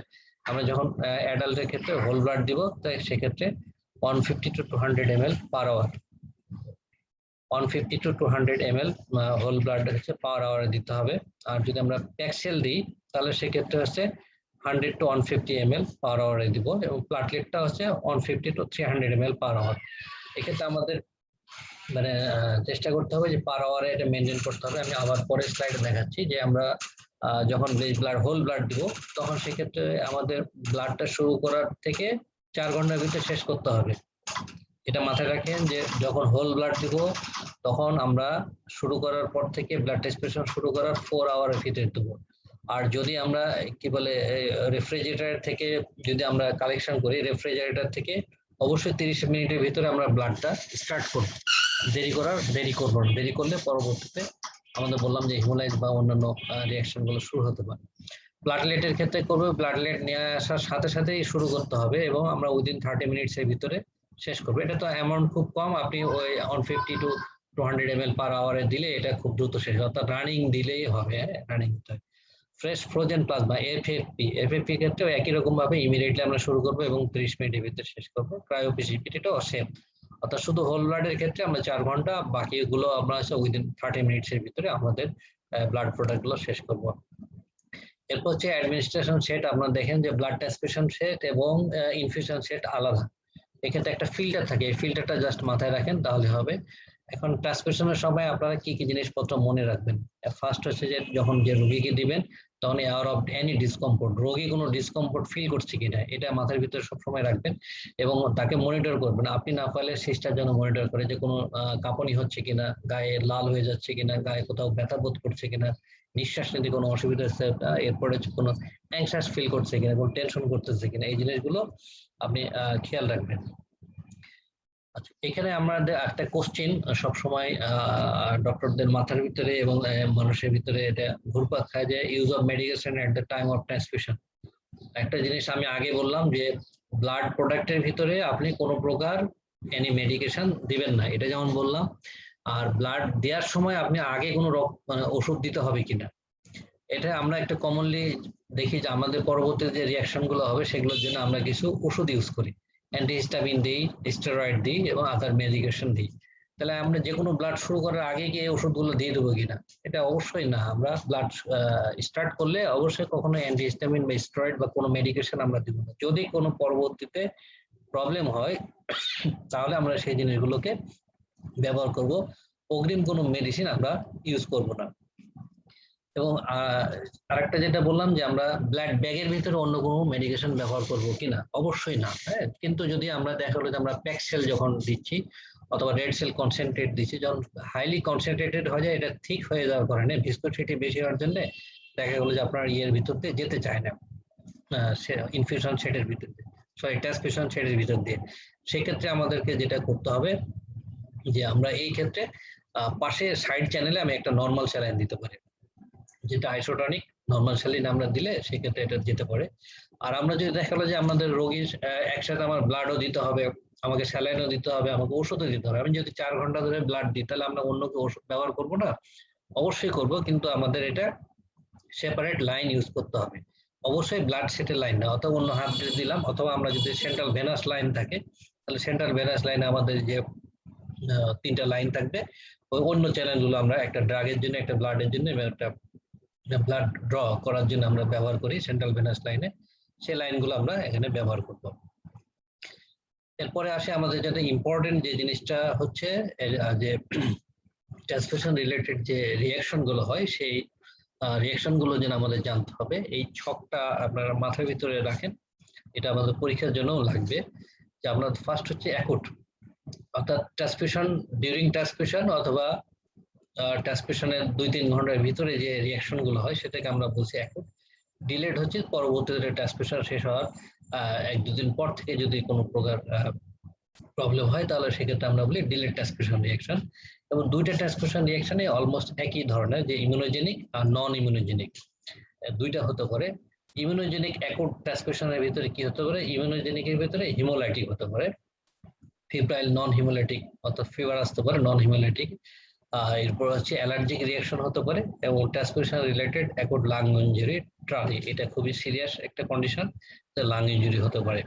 আমরা যখন অ্যাডাল্টের ক্ষেত্রে হোল ব্লাড দিব তাই সেক্ষেত্রে 150 to 200 ml per hour, 150 to 200 ml whole blood হচ্ছে পার আওয়ারে দিতে হবে। আর যদি আমরা প্যাক্সেল দিই তাহলে সেক্ষেত্রে হচ্ছে 100 to 150 ml পার আওয়ারে দিব, এবং প্লাটলেটটা হচ্ছে 150 to 300 ml পার আওয়ার। এক্ষেত্রে আমাদের মানে চেষ্টা করতে হবে যে পার আওয়ারে এটা মেনটেন করতে হবে। আমি আবার পরের স্লাইডে দেখাচ্ছি যে আমরা যখন ব্লাড হোল ব্লাড দিব তখন সেক্ষেত্রে আমাদের ব্লাডটা শুরু করার থেকে 4 ঘন্টার ভিতরে শেষ করতে হবে। এটা মাথায় রাখেন যে যখন হোল ব্লাড দিব তখন আমরা শুরু করার পর থেকে ব্লাড ট্রান্সফিউশন শুরু করার 4 আওয়ারের ভিতরে দেবো। আর যদি আমরা কি বলে রেফ্রিজারেটর থেকে যদি আমরা কালেকশন করি, রেফ্রিজারেটর থেকে অবশ্যই 30 মিনিটের ভিতরে আমরা ব্লাডটা স্টার্ট করব। দেরি করবো না। দেরি করলে পরবর্তীতে আমাদের বললাম যে হিমোলাইজ বা অন্যান্য রিয়াকশন গুলো শুরু হতে পারে। প্লাটলেটের ক্ষেত্রে করবে, প্লাটলেট নিয়ে আসার সাথে সাথেই শুরু করতে হবে এবং আমরা উইদিন 30 মিনিটসের ভিতরে শেষ করবো। এটা তো অ্যামাউন্ট খুব কম, আপনি ওই 150 to 200 ml পার আওয়ারে দিলে এটা খুব দ্রুত শেষ, অর্থাৎ রানিং দিলেই হবে। Running fresh frozen plasma FFP ক্ষেত্রেও একই রকম ভাবে ইমিডিয়েটলি আমরা শুরু করবো এবং 30 মিনিটের ভিতরে শেষ করবো। ক্রায়োপিসিপিটি এটাও সেম, অর্থাৎ শুধু হোল ব্লাডের ক্ষেত্রে আমরা 4 ঘন্টা, বাকিগুলো আমরা উইদিন 30 মিনিটসের ভিতরে আমাদের ব্লাড প্রোডাক্ট গুলো শেষ করবো। এরপর হচ্ছে অ্যাডমিনিস্ট্রেশন সেট। আপনারা দেখেন যে ব্লাড ট্রান্সফিউশন সেট এবং ইনফিউশন সেট আলাদা। এক্ষেত্রে একটা ফিল্টার থাকে, এই ফিল্টারটা জাস্ট মাথায় রাখেন তাহলে হবে। এখন ট্রান্সফিউশনের সময় আপনারা কি কি জিনিসপত্র মনে রাখবেন? ফার্স্ট হচ্ছে যে যখন যে রোগীকে দিবেন তখন অ্যাওয়ার অফ এনি ডিসকমফোর্ট, রোগী কোনো ডিসকমফোর্ট ফিল করছে কিনা এটা মাথার ভিতরে সবসময় রাখবেন এবং তাকে মনিটর করবেন। আপনি না পারলে সিস্টার যেন মনিটর করে যে কোনো কাঁপুনি হচ্ছে কিনা, গায়ে লাল হয়ে যাচ্ছে কিনা, গায়ে কোথাও ব্যথা বোধ করছে কিনা, নিঃশ্বাস নিতে কোনো অসুবিধা হচ্ছে, এরপরে কোনো অ্যাংশাস ফিল করছে কিনা, কোনো টেনশন করতেছে কিনা, এই জিনিসগুলো আপনি খেয়াল রাখবেন। আচ্ছা, এখানে আমাদের একটা কোশ্চেন সবসময় ডক্টরদের মাথার ভিতরে এবং মানুষের ভিতরে এটা ঘুরপাক খায় যে use of medication at the time of transfusion. একটা জিনিস আমি আগে বললাম যে ব্লাড প্রোডাক্টের ভিতরে আপনি কোনো প্রকার এনি মেডিকেশন দিবেন না, এটা যেমন বললাম। আর ব্লাড দেওয়ার সময় আপনি আগে কোনো ওষুধ দিতে হবে কিনা, এটা আমরা একটা কমনলি দেখি যে আমাদের পরবর্তী যে রিয়াকশন গুলো হবে সেগুলোর জন্য আমরা কিছু ওষুধ ইউজ করি, অ্যান্টিহিস্টামিন দিই, স্টেরয়েড দিই এবং আদার মেডিকেশন দিই। তাহলে আমরা যে কোনো ব্লাড শুরু করার আগে গিয়ে ওষুধগুলো দিয়ে দেবো কিনা, এটা অবশ্যই না। আমরা ব্লাড স্টার্ট করলে অবশ্যই কখনো অ্যান্টিহিস্টামিন বা স্টেরয়েড বা কোনো মেডিকেশন আমরা দিব না। যদি কোনো পরবর্তীতে প্রবলেম হয় তাহলে আমরা সেই জিনিসগুলোকে ব্যবহার করব, অগ্রিম কোনো মেডিসিন আমরা ইউজ করব না। এবং আরেকটা যেটা বললাম যে আমরা ব্লাড ব্যাগের ভিতরে অন্য কোনো মেডিকেশন ব্যবহার করব কিনা, অবশ্যই না। হ্যাঁ, কিন্তু যদি আমরা দেখা হলো যে আমরা প্যাক সেল যখন দিচ্ছি অথবা রেড সেল কনসেন্ট্রেট দিচ্ছি, যখন হাইলি কনসেন্ট্রেটেড হয়ে যায়, এটা ঠিক হয়ে যাওয়ার কারণে ভিসকোসিটি বেশি হওয়ার জন্য দেখা গেলো যে আপনার ইয়ের ভিতর দিয়ে যেতে চায় না, ইনফিউশন সেটের ভিতর দিয়ে, সরি ট্রান্সফিউশন সেটের ভিতর দিয়ে। সেক্ষেত্রে আমাদেরকে যেটা করতে হবে যে আমরা এই ক্ষেত্রে পাশে সাইড চ্যানেলে আমি একটা নর্মাল স্যালাইন দিতে পারি, যেটা আইসোটনিক নর্মাল স্যালাইন আমরা দিলে সেক্ষেত্রে এটা যেতে পারে। আর আমরা যদি দেখা গেলো যে আমাদের রোগীর একসাথে আমার ব্লাডও দিতে হবে, আমাকে স্যালাইনও দিতে হবে, আমাকে ওষুধও দিতে হবে, আমি যদি 4 ঘন্টা ধরে ব্লাড দিই তাহলে আমরা অন্য কেউ ওষুধ ব্যবহার করবো না? অবশ্যই করব, কিন্তু আমাদের এটা সেপারেট লাইন ইউজ করতে হবে। অবশ্যই ব্লাড সেটের লাইন না, অথবা অন্য হাত দিয়ে দিলাম, অথবা আমরা যদি সেন্ট্রাল ভেনাস লাইন থাকে তাহলে সেন্ট্রাল ভেনাস লাইনে আমাদের যে 3টা লাইন থাকবে, ওই অন্য চ্যানেলগুলো আমরা একটা ড্রাগের জন্য, একটা ব্লাডের জন্য, একটা ব্লাড ড্র করার জন্য আমরা ব্যবহার করি সেন্ট্রাল ভেনাস লাইনে, সেই লাইনগুলো আমরা এখানে ব্যবহার করব। এরপরে আসে আমাদের যেটা ইম্পর্টেন্ট যে জিনিসটা হচ্ছে যে ট্রান্সফিউশন রিলেটেড যে রিয়াকশন গুলো হয়, সেই রিয়াকশন গুলো যেন আমাদের জানতে হবে। এই ছকটা আপনারা মাথার ভিতরে রাখেন, এটা আমাদের পরীক্ষার জন্য লাগবে। যে আপনার ফার্স্ট হচ্ছে অ্যাকুট, অর্থাৎ ট্রান্সফিউশন ডিউরিং ট্রান্সফিউশন অথবা ট্রান্সফিউশনের 2-3 ঘন্টার ভিতরে যে রিয়াকশন গুলো হয় সেটাকে আমরা বলছি অ্যাকুট। ডিলেড হচ্ছে পরবর্তীতে ট্রান্সফিউশন শেষ হওয়ার 1-2 দিন পর থেকে যদি কোনো প্রকার প্রবলেম হয় তাহলে সেক্ষেত্রে আমরা বলি ডিলেড ট্রান্সফিউশন রিয়াকশন। এবং 2টা ট্রান্সফিউশন রিয়াকশনে অলমোস্ট একই ধরনের, যে ইমিউনোজেনিক আর নন ইমিউনোজেনিক 2টা হতে পারে। ইমিউনোজেনিক অ্যাকুট ট্রান্সফিউশনের ভিতরে কি হতে পারে? ইমিউনোজেনিকের ভিতরে হিমোলাইটিক হতে পারে, ফিব্রাইল নন হিমোলাইটিক, অর্থাৎ ফিভার আসতে পারে নন হিমোলাইটিক। এরপর হচ্ছে অ্যালার্জিক রিয়াকশন হতে পারে, এবং transfusion related acute lung injury TRALI, এটা খুবই সিরিয়াস একটা কন্ডিশন, লাং ইনজুরি হতে পারে।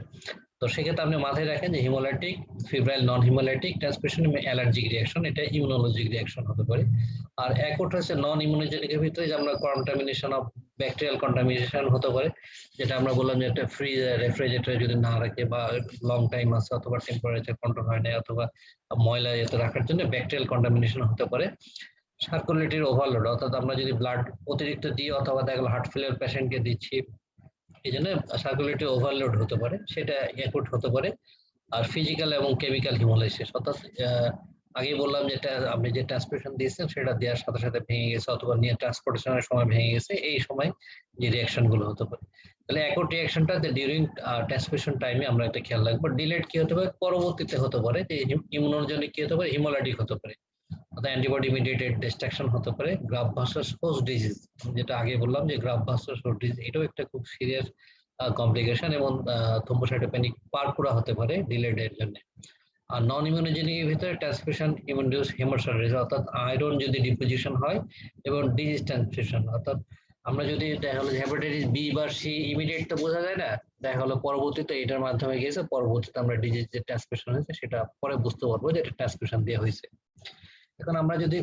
তো সেক্ষেত্রে আপনি মাথায় রাখেন যে হিমোলাইটিক, ফিব্রাইল নন হিমোলাইটিক ট্রান্সফিউশন, অ্যালার্জিক রিয়াকশন, এটা ইমিউনোলজিক রিয়াকশন হতে পারে। আর অ্যাকুট হচ্ছে নন ইমিউনোজেনিকের ভিতরে যে আমরা কন্টামিনেশন অফ ব্যাকটেরিয়াল কন্টামিনেশন হতে পারে, যেটা আমরা বললাম যে একটা ফ্রিজার রেফ্রিজারেটরে যদি না রাখে বা লং টাইম আছে অথবা টেম্পারেচার কন্ট্রোল হয় না অথবা ময়লা যাতে রাখার জন্য ব্যাকটেরিয়াল কন্টামিনেশন হতে পারে। সার্কুলেটরি ওভারলোড, অর্থাৎ আমরা যদি ব্লাড অতিরিক্ত দিই অথবা দেখা গেলো হার্ট ফেলিয়ার পেশেন্টকে দিচ্ছি, এই জন্য সার্কুলেটরি ওভারলোড হতে পারে, সেটা অ্যাকুট হতে পারে। আর ফিজিক্যাল এবং কেমিক্যাল হিমোলাইসিস, অর্থাৎ আগেই বললাম যেটা আপনি যে ট্রান্সমিশন দিয়েছেন সেটা দেওয়ার সাথে সাথে ভেঙে গেছে অথবা নিয়ে ট্রান্সপোর্টেশনের সময় ভেঙে গেছে, এই সময় যে রিয়াকশন গুলো হতে পারে। তাহলে অ্যাকুট রিয়াকশনটা ডিউরিং ট্রান্সমিশন টাইমে আমরা এটা খেয়াল রাখবো। ডিলেট কি হতে পারে, পরবর্তীতে হতে পারে, যে ইমিউনোজেনিক কি হতে পারে, হিমোলাইটিক হতে পারে, অর্থাৎ অ্যান্টিবডি মিডিয়েটেড ডিস্ট্রাকশন হতে পারে। গ্রাফ ভার্সাস হোস্ট ডিজিজ, যেটা আগে বললাম যে গ্রাফ ভার্সাস হোস্ট ডিজিজ, এটাও একটা খুব সিরিয়াস কমপ্লিকেশন এবং থ্রোম্বোসাইটোপেনিক পারপুরা হতে পারে ডিলেড এর জন্য। আর নন ইমিউনোজেনিক এর ভিতরে ট্রান্সমিশন ইমিউনিউস হেমাটোসাইটোস, অর্থাৎ আয়রন যদি ডিপোজিশন হয় এবং ডিজিজ ট্রান্সমিশন, অর্থাৎ আমরা যদি দেখা হলো হেপাটাইটিস বি বা সি ইমিডিয়েট তো বোঝা যায় না, দেখা হলো পরবর্তীতে এটার মাধ্যমে গেছে, পরবর্তীতে আমরা ডিজিজ যে ট্রান্সমিশন হয়েছে সেটা পরে বুঝতে পারবো যে এটা ট্রান্সমিশন দেওয়া হয়েছে। এখন আমরা যদি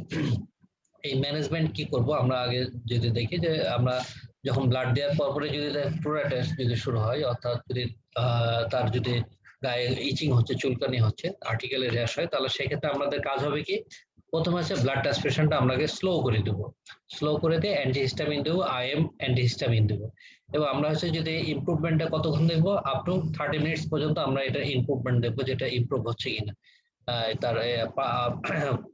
এই ম্যানেজমেন্ট কি করব, আমরা আগে যদি দেখি যে আমরা যখন ব্লাড দেওয়ার পরে যদি প্লুরাইটিস যদি শুরু হয়, অর্থাৎ যদি তার যদি গায়ে ইচিং হচ্ছে, চুলকানি হচ্ছে, আর্টিকেলে র্যাশ হয়, তাহলে সেক্ষেত্রে আমাদের কাজ হবে কি, প্রথমে হচ্ছে ব্লাড ট্রান্সফিউশনটা আমরাকে স্লো করে দেবো, স্লো করে দিয়ে অ্যান্টিহিস্টামিন দেবো, আইএম অ্যান্টিহিস্টামিন দেবো। এবং আমরা হচ্ছে যদি ইমপ্রুভমেন্টটা কতক্ষণ দেখবো, আপ টু 30 মিনিটস পর্যন্ত আমরা এটা ইমপ্রুভমেন্ট দেখবো, যেটা ইমপ্রুভ হচ্ছে কিনা, তার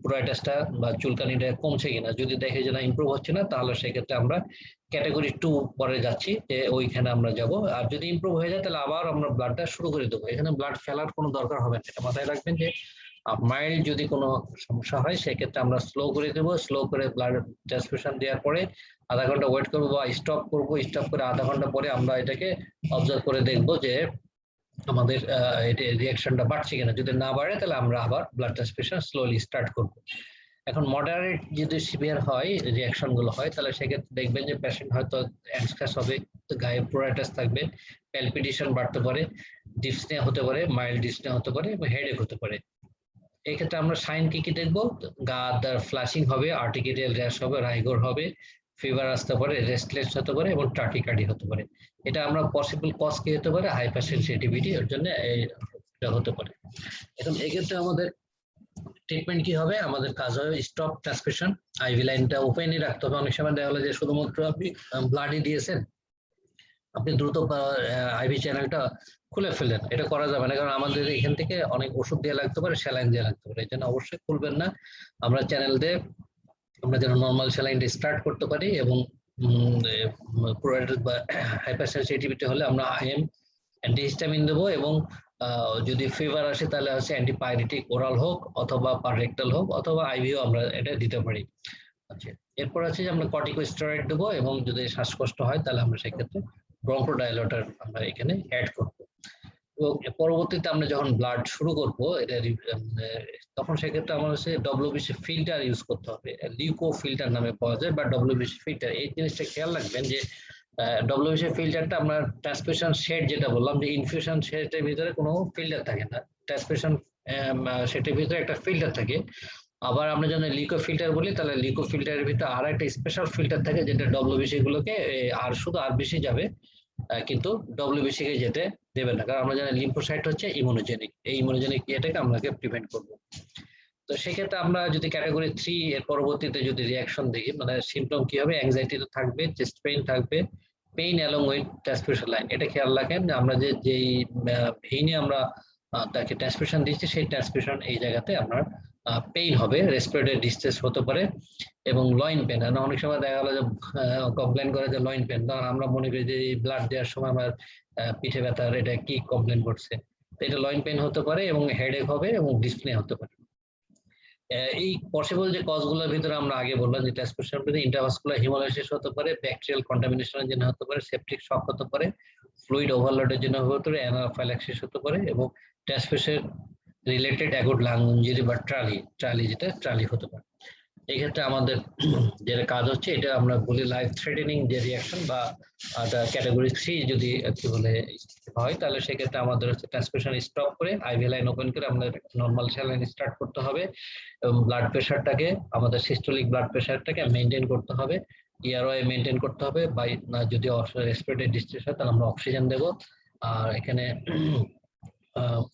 প্লুরাইটিসটা বা চুলকানিটা কমছে কিনা। যদি দেখে যে না ইমপ্রুভ হচ্ছে না, তাহলে সেক্ষেত্রে আমরা ক্যাটাগরি 2 পরে যাচ্ছি, যে ওইখানে আমরা যাব। আর যদি ইমপ্রুভ হয়ে যায় তাহলে আবার আমরা ব্লাডটা শুরু করে দেবো, এখানে ব্লাড ফেলার কোনো দরকার হবে না, এটা মাথায় রাখবেন যে মাইল্ড যদি কোনো সমস্যা হয় সেক্ষেত্রে আমরা স্লো করে দেবো, স্লো করে ব্লাড ট্রান্সফিউশন দেওয়ার পরে আধা ঘন্টা ওয়েট করবো বা স্টপ করবো, স্টপ করে আধা ঘন্টা পরে আমরা এটাকে অবজার্ভ করে দেখবো যে আমাদের এটা রিয়াকশনটা বাড়ছে কিনা। যদি না বাড়ে তাহলে আমরা আবার ব্লাড ট্রান্সফিউশন স্লোলি স্টার্ট করব। এখন মডারেট যদি সিভিয়ার হয় রিয়াকশন গুলো হয়, তাহলে সেক্ষেত্রে দেখবেন যে পেশেন্ট হয়তো অ্যানক্সাস হবে, গায়ে প্লুরাইটিস থাকবে, প্যালপিটেশন বাড়তে পারে, ডিসনিয়া হতে পারে, মাইল্ড ডিসনিয়া হতে পারে এবং হেডেক হতে পারে। এই ক্ষেত্রে আমরা সাইন কি কি দেখবো, গা ফ্লাশিং হবে, আর্টিকেরিয়াল র্যাশ হবে, রাইগর হবে, ফিভার আসতে পারে, রেস্টলেস হতে পারে এবং টার্কিকার্ডি হতে পারে। এটা আমরা পসিবল কজ কি হতে পারে, হাইপার সেনসিটিভিটি, এর জন্য এটা হতে পারে। এখন এক্ষেত্রে আমাদের ট্রিটমেন্ট কি হবে, আমাদের কাজ হবে স্টপ ট্রান্সফিউশন, আইভি লাইনটা ওপেনই রাখতে হবে। অনেক সময় দেখা গেলো যে শুধুমাত্র আপনি ব্লাডই দিয়েছেন, আপনি দ্রুত আইভি চ্যানেলটা খুলে ফেলেন, এটা করা যাবে না, কারণ আমাদের এখান থেকে অনেক ওষুধ দেওয়া লাগতে পারে, স্যালাইন দেওয়া লাগতে পারে, এই জন্য অবশ্যই খুলবেন না। আমরা চ্যানেল দিয়ে আমরা যেন নর্মাল স্যালাইনটা স্টার্ট করতে পারি এবং বা হাইপারসেনসিটিভিটি হলে আমরা আইএম অ্যান্টিহিস্টামিন দেবো এবং যদি ফিভার আসে তাহলে হচ্ছে অ্যান্টিপাইরেটিক ওরাল হোক অথবা পাররেক্টাল হোক অথবা আইভিও আমরা এটা দিতে পারি। আচ্ছা, এরপর আছে যে আমরা কর্টিকোস্টেরয়েড দেবো এবং যদি শ্বাসকষ্ট হয় তাহলে আমরা সেক্ষেত্রে ব্রঙ্কোডাইলেটর আমরা এখানে অ্যাড করবো। এবং পরবর্তীতে আমরা যখন ব্লাড শুরু করবো এটা তখন সেক্ষেত্রে আমার হচ্ছে ডব্লিউবিসি ফিল্টার ইউজ করতে হবে, লিউকো ফিল্টার নামে পাওয়া যায় বা ডব্লিউবিসি ফিল্টার। এই জিনিসটা খেয়াল রাখবেন যে ডব্লিউবিসি ফিল্টারটা আমরা ট্রান্সমিশন শেড যেটা বললাম যে ইনফিউশন শেডের ভিতরে কোনো ফিল্টার থাকে না, ট্রান্সমিশন শেডের ভিতরে একটা ফিল্টার থাকে। আবার আমরা যখন লিকো ফিল্টার বলি তাহলে লিকো ফিল্টারের ভিতরে আর একটা স্পেশাল ফিল্টার থাকে যেটা ডব্লিউবিসি গুলোকে আর শুধু আরবিসি যাবে, কিন্তু ডব্লিউবিসি কে যেতে দেবে না, কারণ আমরা জানি লিম্ফোসাইট হচ্ছে ইমিউনোজেনিক, এই ইমিউনোজেনিক ইয়েটাকে আমাকে প্রিভেন্ট করব। তো সেক্ষেত্রে আমরা যদি ক্যাটাগরি 3 এর পরবর্তীতে যদি রিয়াকশন দেখি, মানে সিমটম কি হবে, অ্যাংজাইটি তো থাকবে, চেস্ট পেইন থাকবে, pain along with transfusion line. এটা খেয়াল রাখেন যে আমরা যেই ভেইনে আমরা তাকে ট্রান্সফিউশন দিচ্ছি সেই ট্রান্সফিউশন এই জায়গাতে আপনার পেইন হবে, রেসপিরেটরি ডিস্ট্রেস হতে পারে এবং লয়েন পেন। অনেক সময় দেখা গেলো যে কমপ্লেন করে যে লয়েন পেন, তখন আমরা মনে করি যে ব্লাড দেওয়ার সময় আমার পিঠে ব্যথার, এটা কি কমপ্লেন করছে, তো এটা লয়েন পেন হতে পারে এবং হেডেক হবে এবং ডিসপ্লে হতে পারে। এই পসিবল যে কজগুলোর ভিতরে আমরা আগে বললাম যে ট্রান্সফিউশন ইন্ট্রাভাস্কুলার হিমোলাইসিস হতে পারে, ব্যাকটেরিয়াল কন্টামিনেশনের জন্য হতে পারে, সেপটিক শক হতে পারে, ফ্লুইড ওভারলোডের জন্য হতে পারে, অ্যানাফাইল্যাক্সিস হতে পারে এবং transfusion related acute lung injury বা ট্রালি যেটা ট্রালি হতে পারে। এই ক্ষেত্রে আমাদের যেটা কাজ হচ্ছে এটা আমরা বলি লাইফ থ্রেটেনিং যে রিয়াকশন বা ক্যাটাগরি 3 যদি কি বলে হয়, তাহলে সেক্ষেত্রে আমাদের হচ্ছে ট্রান্সফিউশন স্টপ করে আইভি লাইন ওপেন করে আমাদের নর্মাল স্যালাইন স্টার্ট করতে হবে এবং ব্লাড প্রেশারটাকে, আমাদের সিস্টোলিক ব্লাড প্রেশারটাকে মেনটেন করতে হবে। EROI মেনটেন করতে হবে, বাই না যদি রেসপিরেটরি ডিস্ট্রেস হয় তাহলে আমরা অক্সিজেন দেব। আর এখানে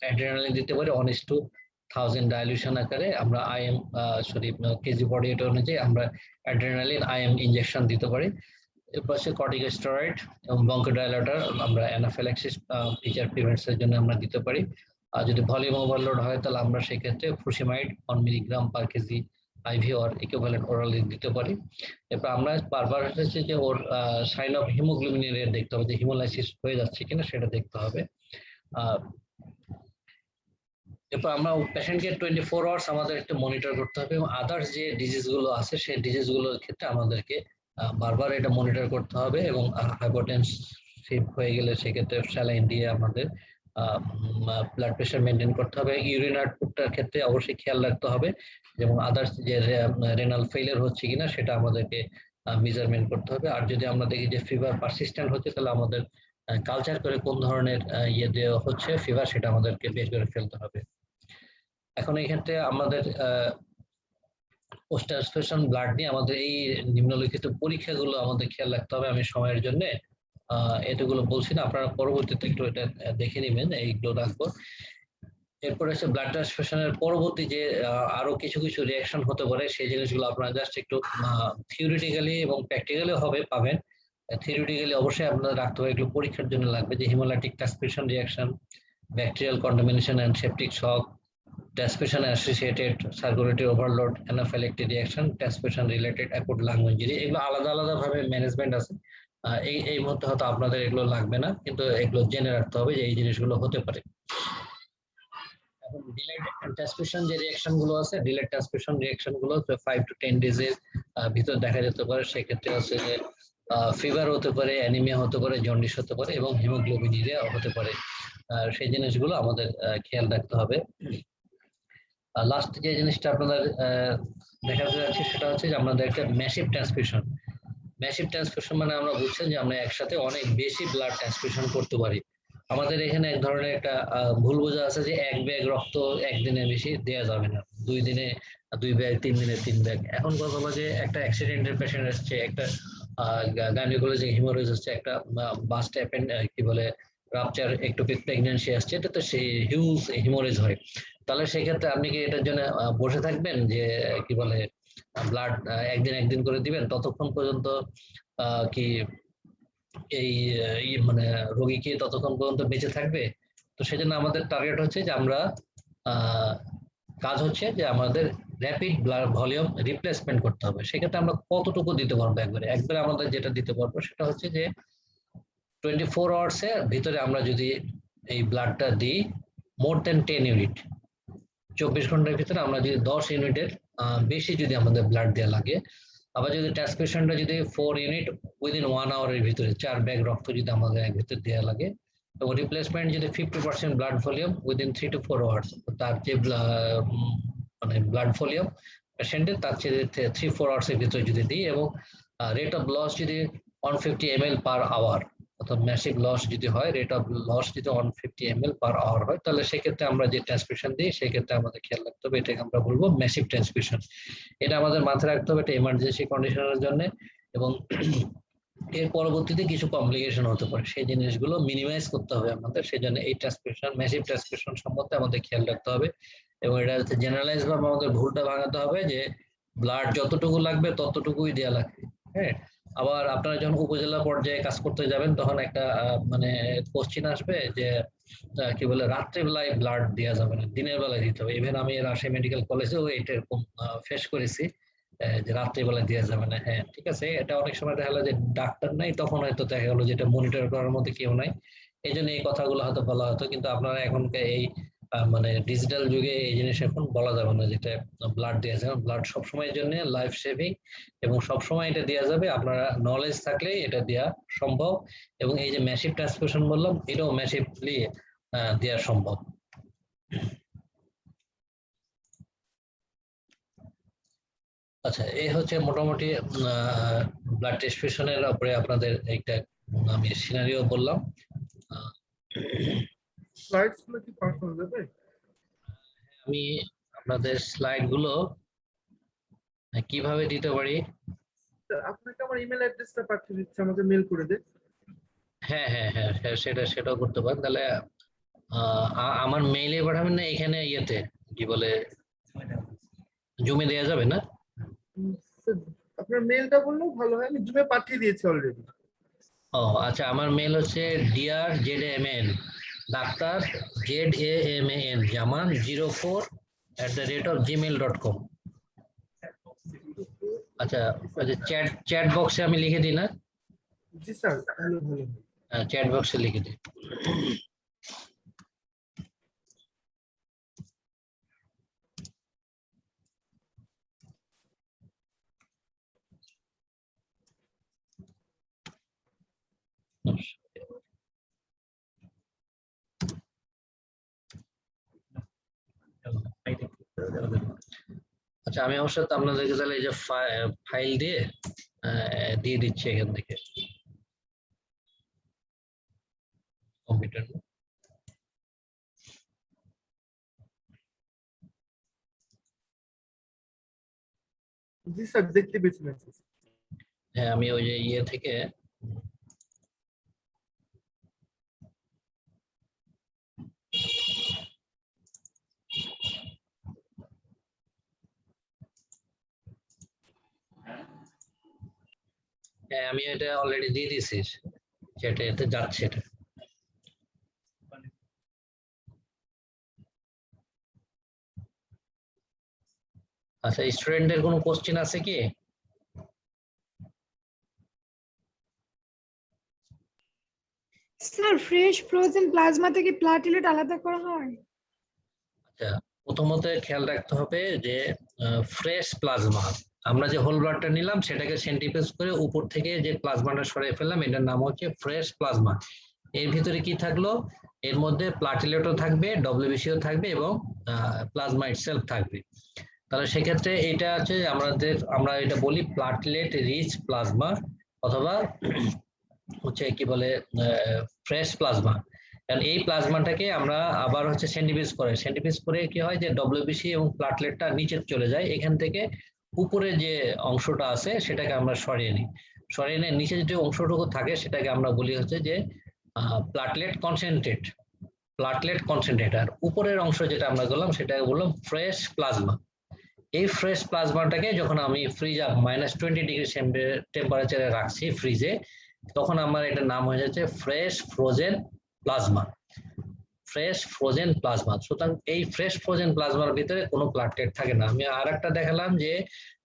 অ্যাড্রেনালিন দিতে পারি 1:1000 ডাইলিউশন আকারে। আমরা IM কেজি বডি ওয়েট অনুযায়ী আমরা অ্যাড্রেনালিন IM ইনজেকশন দিতে পারি। এরপর হচ্ছে কর্টিকোস্টেরয়েড এবং ব্রঙ্কোডাইলেটর আমরা অ্যানাফিল্যাক্সিস ফিচার প্রিভেন্টসের জন্য আমরা দিতে পারি। আর যদি ভলিউম ওভারলোড হয় তাহলে আমরা সেক্ষেত্রে ফুসিমাইড 1 milligram per KG IV or equivalent orally দিতে পারি। এরপর আমরা বারবার হচ্ছে যে ওর সাইন অফ হিমোগ্লোবিনের রেট দেখতে হবে, যে হিমোলাইসিস হয়ে যাচ্ছে কিনা সেটা দেখতে হবে। এরপর আমরা পেশেন্টকে 24 আওয়ার্স আমাদের একটা মনিটর করতে হবে, এবং আদার্স যে ডিজিজ গুলো আছে সেই ডিজিজ গুলোর ক্ষেত্রে আমাদেরকে বারবার এটা মনিটর করতে হবে, এবং হাইপোটেনসিভ হয়ে গেলে সেক্ষেত্রে স্যালাইন দিয়ে আমাদের ব্লাড প্রেশার মেনটেন করতে হবে। ইউরিন আউটপুটটার ক্ষেত্রে অবশ্যই খেয়াল রাখতে হবে, যেমন আদার্স যে রেনাল ফেলিয়ার হচ্ছে কিনা সেটা আমাদেরকে মেজারমেন্ট করতে হবে। আর যদি আমরা দেখি যে ফিভার পারসিস্টেন্ট হচ্ছে তাহলে আমাদের কালচার করে কোন ধরনের দেওয়া হচ্ছে ফিভার সেটা আমাদেরকে বের করে ফেলতে হবে। এখন এই ক্ষেত্রে আমাদের পোস্ট ট্রান্সফিউশন ব্লাড নিয়ে আমাদের এই নিম্নলিখিত পরীক্ষাগুলো আমাদের খেয়াল রাখতে হবে। আমি সময়ের জন্য এতগুলো বলছি না, আপনারা পরবর্তীতে একটু এটা দেখে নেবেন, এইগুলো রাখবো। এরপরে হচ্ছে ব্লাড ট্রান্সফিউশনের পরবর্তী যে আরো কিছু কিছু রিয়াকশন হতে পারে সেই জিনিসগুলো আপনারা জাস্ট একটু থিওরিটিক্যালি এবং প্র্যাকটিক্যালি পাবেন। থিওরিটিক্যালি অবশ্যই আপনাদের রাখতে হবে, এগুলো পরীক্ষার জন্য লাগবে, যে haemolytic transfusion reaction, bacterial contamination and septic shock, transfusion associated circulatory overload, anaphylactic reaction, transfusion related acute lung injury. এগুলো আলাদা আলাদা ভাবে ম্যানেজমেন্ট আছে। এই মুহূর্তে হয়তো আপনাদের এগুলো লাগবে না, কিন্তু এগুলো জেনে রাখতে হবে যে এই জিনিসগুলো হতে পারে। এখন ডিলেড ট্রান্সফিউশন যে রিঅ্যাকশন গুলো আছে, ডিলেড ট্রান্সফিউশন রিঅ্যাকশন গুলো 5 to 10 ডেজ এর ভিতর দেখা যেতে পারে। সেক্ষেত্রে হচ্ছে যে ফিভার হতে পারে, অ্যানিমিয়া হতে পারে, জন্ডিস হতে পারে, এবং হিমোগ্লোবিনুরিয়া হতে পারে। সেই জিনিসগুলো আমাদের খেয়াল রাখতে হবে। লাস্ট যে জিনিসটা আপনাদের দেখা যাচ্ছে সেটা হচ্ছে যে আমাদের একটা ম্যাসিভ ট্রান্সফিউশন। ম্যাসিভ ট্রান্সফিউশন মানে আমরা বুঝছেন যে আমরা একসাথে অনেক বেশি ব্লাড ট্রান্সফিউশন করতে পারি। আমাদের এখানে এক ধরনের একটা ভুল বোঝা আছে যে 1 ব্যাগ রক্ত একদিনে বেশি দেওয়া যাবে না, 2 দিনে 2 ব্যাগ, 3 দিনে 3 ব্যাগ। এখন কথা হলো যে একটা অ্যাক্সিডেন্টের পেশেন্ট আসছে, একটা গাইনোকোলজিক হিমোরেজ হচ্ছে, একটা বাস্ট কি বলে রাপচার এক্টোপিক প্রেগন্যান্সি আসছে, এটা তো সেই হিউজ হিমোরেজ হয়। তাহলে সেক্ষেত্রে আপনি কি এটার জন্য বসে থাকবেন যে কি বলে ব্লাড একদিন করে দিবেন? ততক্ষণ পর্যন্ত কি এই মানে রোগী কি ততক্ষণ পর্যন্ত বেঁচে থাকবে? তো সেজন্য আমাদের টার্গেট হচ্ছে যে আমরা কাজ হচ্ছে যে আমাদের র্যাপিড ব্লাড ভলিউম রিপ্লেসমেন্ট করতে হবে। সেক্ষেত্রে আমরা কতটুকু দিতে পারবো? একবারে আমাদের যেটা দিতে পারবো সেটা হচ্ছে যে 24 আওয়ার্স এর ভিতরে আমরা যদি এই ব্লাডটা দিই মোর দেন 10 ইউনিট, 24 ঘন্টার ভিতরে আমরা যদি 10 ইউনিটের বেশি যদি আমাদের ব্লাড দেওয়া লাগে, আবার যদি ট্রান্সফিউশনটা যদি 4 ইউনিট উইদিন 1 আওয়ারের ভিতরে 4 ব্যাগ রক্ত যদি আমাদের এর ভিতরে দেওয়া লাগে, এবং রিপ্লেসমেন্ট যদি 50% blood volume within 3 to 4 hours, তার যে মানে ব্লাড ভলিউম পেশেন্টের তার চেয়ে 3-4 আওয়ার্স এর ভিতরে যদি দিই, এবং রেট অফ লস যদি 150 ml পার আওয়ার, অর্থাৎ ম্যাসিভ লস যদি হয়, রেট অফ লস যদি 150 ml পার আওয়ার হয়, তাহলে সেক্ষেত্রে আমরা যে ট্রান্সফিউশন দিই সেক্ষেত্রে আমাদের খেয়াল রাখতে হবে, এটাকে আমরা বলবো ম্যাসিভ ট্রান্সফিউশন। এটা আমাদের মাথায় রাখতে হবে, এটা এমার্জেন্সি কন্ডিশনের জন্য, এবং এর পরবর্তীতে কিছু কমপ্লিকেশন হতে পারে, সেই জিনিসগুলো মিনিমাইজ করতে হবে আমাদের। সেই জন্য এই ট্রান্সফিউশন, ম্যাসিভ ট্রান্সফিউশন সম্বন্ধে আমাদের খেয়াল রাখতে হবে, এবং এটা হচ্ছে জেনারেলাইজ ভাবে আমাদের ভুলটা ভাঙাতে হবে যে ব্লাড যতটুকু লাগবে ততটুকুই দেওয়া লাগবে। হ্যাঁ, আবার আপনারা যখন উপজেলা পর্যায়ে কাজ করতে যাবেন তখন একটা মানে কোশ্চিন আসবে যে কি বলে রাত্রেবেলায় ব্লাড দেওয়া যাবে না, দিনের বেলায় দিতে হবে। ইভেন আমি রাজশাহী মেডিকেল কলেজেও এটা এরকম ফেস করেছি যে রাত্রিবেলা দেওয়া যাবে না। হ্যাঁ ঠিক আছে, এটা অনেক সময় দেখা গেলো যে ডাক্তার নাই, তখন হয়তো দেখা গেলো যেটা মনিটর করার মধ্যে কেউ নাই, এই জন্য এই কথাগুলো হয়তো বলা হতো। কিন্তু আপনারা এখনকার এই মানে ডিজিটাল যুগে এই জিনিস এখন বলা যাবে না, যেটা ব্লাড দেওয়া যাবে। ব্লাড সবসময়ের জন্য লাইফ সেভিং, এবং সবসময় এটা দেওয়া যাবে, আপনারা নলেজ থাকলে এটা দেওয়া সম্ভব। এবং এই যে ম্যাসিভ ট্রান্সফিউশন বললাম, এটাও ম্যাসিভলি দেওয়া সম্ভব। আচ্ছা, এই হচ্ছে মোটামুটি ব্লাড ট্রান্সফিউশনের উপরে আপনাদের একটা আমি সিনারিও বললাম। স্লাইডসগুলো কি পাঠানো যাবে? আমি আপনাদের স্লাইড গুলো কিভাবে দিতে পারি স্যার, আপনাকে আমার ইমেল অ্যাড্রেসটা পাঠিয়ে দিচ্ছি, আমাকে মেল করে দে। হ্যাঁ হ্যাঁ হ্যাঁ হ্যাঁ, সেটাও করতে পারেন। তাহলে আমার মেইলে পাঠাবেন না এখানে ইয়েতে কি বলে জুমে দেওয়া যাবে না? স্যার, আপনার মেলটা বললেও ভালো হয়, আমি জুমে পাঠিয়ে দিয়েছি অলরেডি। ও আচ্ছা, আমার মেল হচ্ছে DRZAMAN ডাক্তার ZAMAN জামান 04@gmail.com। আচ্ছা, চ্যাট বক্সে আমি লিখে দিই না? জি স্যার, ভালো ভালো। চ্যাট বক্সে লিখে দিই। আচ্ছা, আমি অবশ্য তো আপনাদেরকে তাহলে এই যে ফাইল দিয়ে দিচ্ছি এখান থেকে কম্পিউটার। জি স্যার, দেখতে পেয়েছি মেসেজ। হ্যাঁ, আমি ওই যে ইয়ে থেকে হ্যাঁ, আমি এটা অলরেডি দিয়ে দিয়েছি, যেটা এতে যাচ্ছে এটা। আচ্ছা, স্টুডেন্টদের কোনো কোশ্চেন আছে কি? স্যার ফ্রেশ ফ্রোজেন প্লাজমা থেকে প্লাটিলেট আলাদা করা হয়? আচ্ছা, প্রথমত খেয়াল রাখতে হবে যে ফ্রেশ প্লাজমা, আমরা যে হোল ব্লাডটা নিলাম সেটাকে সেন্ট্রিফিউজ করে উপর থেকে যে প্লাজমাটা সরিয়ে ফেললাম, এটার নাম হচ্ছে ফ্রেশ প্লাজমা। এর ভিতরে কি থাকলো? এর মধ্যে প্লাটিলেটও থাকবে, ডব্লিউবিসিও থাকবে এবং প্লাজমা ইটসেলফ থাকবে। তাহলে সেক্ষেত্রে এটা হচ্ছে আমরা এটা বলি প্লাটলেট রিচ প্লাজমা, অথবা হচ্ছে কি বলে ফ্রেশ প্লাজমা। কারণ এই প্লাজমাটাকে আমরা আবার হচ্ছে সেন্ট্রিফিউজ করে কি হয় যে ডব্লিউবিসি এবং প্লাটলেটটা নিচে চলে যায়, এখান থেকে উপরে যে অংশটা আছে সেটাকে আমরা সরিয়ে নিই। সরিয়ে নিয়ে নিচে যে অংশটুকু থাকে সেটাকে আমরা বলি হচ্ছে যে প্লাটলেট কনসেন্ট্রেট। আর উপরের অংশ যেটা আমরা বললাম সেটাকে বললাম ফ্রেশ প্লাজমা। এই ফ্রেশ প্লাজমাটাকে যখন আমি ফ্রিজ আপ -20 ডিগ্রি টেম্পারেচারে রাখছি ফ্রিজে, তখন আমার এটার নাম হয়ে যাচ্ছে ফ্রেশ ফ্রোজেন প্লাজমা। সুতরাং এই ফ্রেশ ফ্রোজেন প্লাজমার ভিতরে কোনো প্লাটলেট থাকে না। আমি আর একটা দেখালাম যে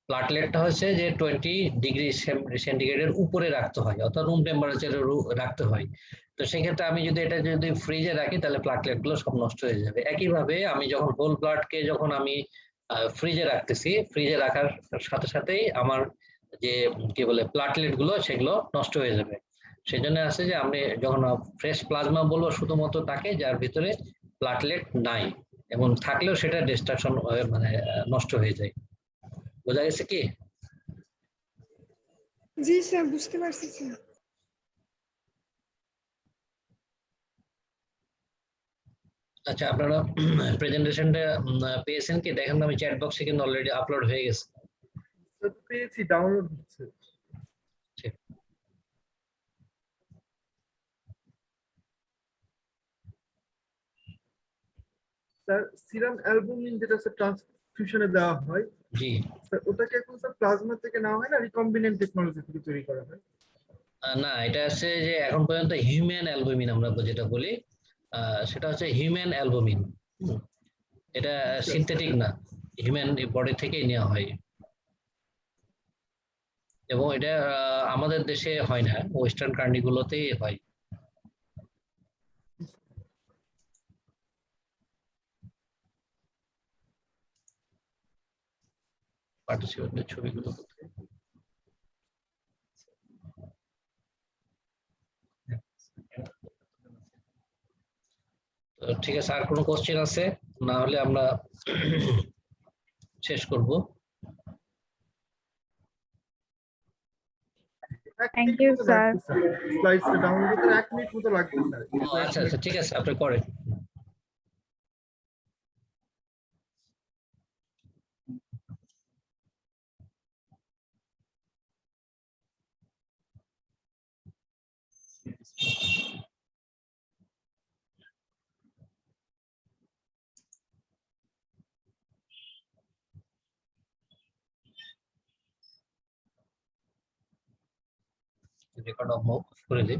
প্লাটলেটটা হচ্ছে যে 20 ডিগ্রি সেন্টিগ্রেডের উপরে রাখতে হয়, অর্থাৎ রুম টেম্পারেচারে রাখতে হয়। তো সেক্ষেত্রে আমি যদি ফ্রিজে রাখি তাহলে প্লাটলেট গুলো সব নষ্ট হয়ে যাবে। একইভাবে আমি যখন হোল ব্লাডকে যখন আমি ফ্রিজে রাখতেছি, ফ্রিজে রাখার সাথে সাথেই আমার যে কি বলে প্লাটলেট গুলো সেগুলো নষ্ট হয়ে যাবে। সেজন্য আছে যে আমি যখন ফ্রেশ প্লাজমা বলবো শুধুমাত্র তাকে যার ভিতরে প্লাটলেট নাই, এবং থাকলেও সেটা ডিস্ট্রাকশন মানে নষ্ট হয়ে যায়। বোঝা গেছে কি? জি স্যার, বুঝতে পারছি স্যার। আচ্ছা, আপনারা প্রেজেন্টেশনটা পেয়েছেন কি? দেখেন, আমি চ্যাট বক্সে কিন্তু অলরেডি আপলোড হয়ে গেছে। স্যার, পেয়েছি, ডাউনলোড হচ্ছে। ঠিক। স্যার, সিরাম অ্যালবুমিন যেটা স্যার ট্রান্সফিউশনে দেওয়া হয়, জি। স্যার ওটাকে এখন স্যার প্লাজমা থেকে নেওয়া হয় না রিকম্বিনেন্ট টেকনোলজি থেকে তৈরি করা হয়? না, এটা আছে যে এখন পর্যন্ত হিউম্যান অ্যালবুমিন আমরা যেটা বলি, সেটা হচ্ছে হিউম্যান অ্যালবুমিন। এটা সিনথেটিক না, হিউম্যান বডি থেকেই নেওয়া হয়। এবং এটা আমাদের দেশে হয় না, ওয়েস্টার্ন কান্ট্রি গুলোতেই হয়। পার্টিসিপেন্টের ছবিগুলো কোথায়? তো ঠিক আছে, আর কোনো কোশ্চেন আছে? না হলে আমরা শেষ করব। Thank you, sir. স্লাইডসটা ডাউনলোড করতে 1 মিনিট মতো লাগবে স্যার। আচ্ছা আচ্ছা, ঠিক আছে, আপনি করেন। রেকর্ড অফ করে দিই।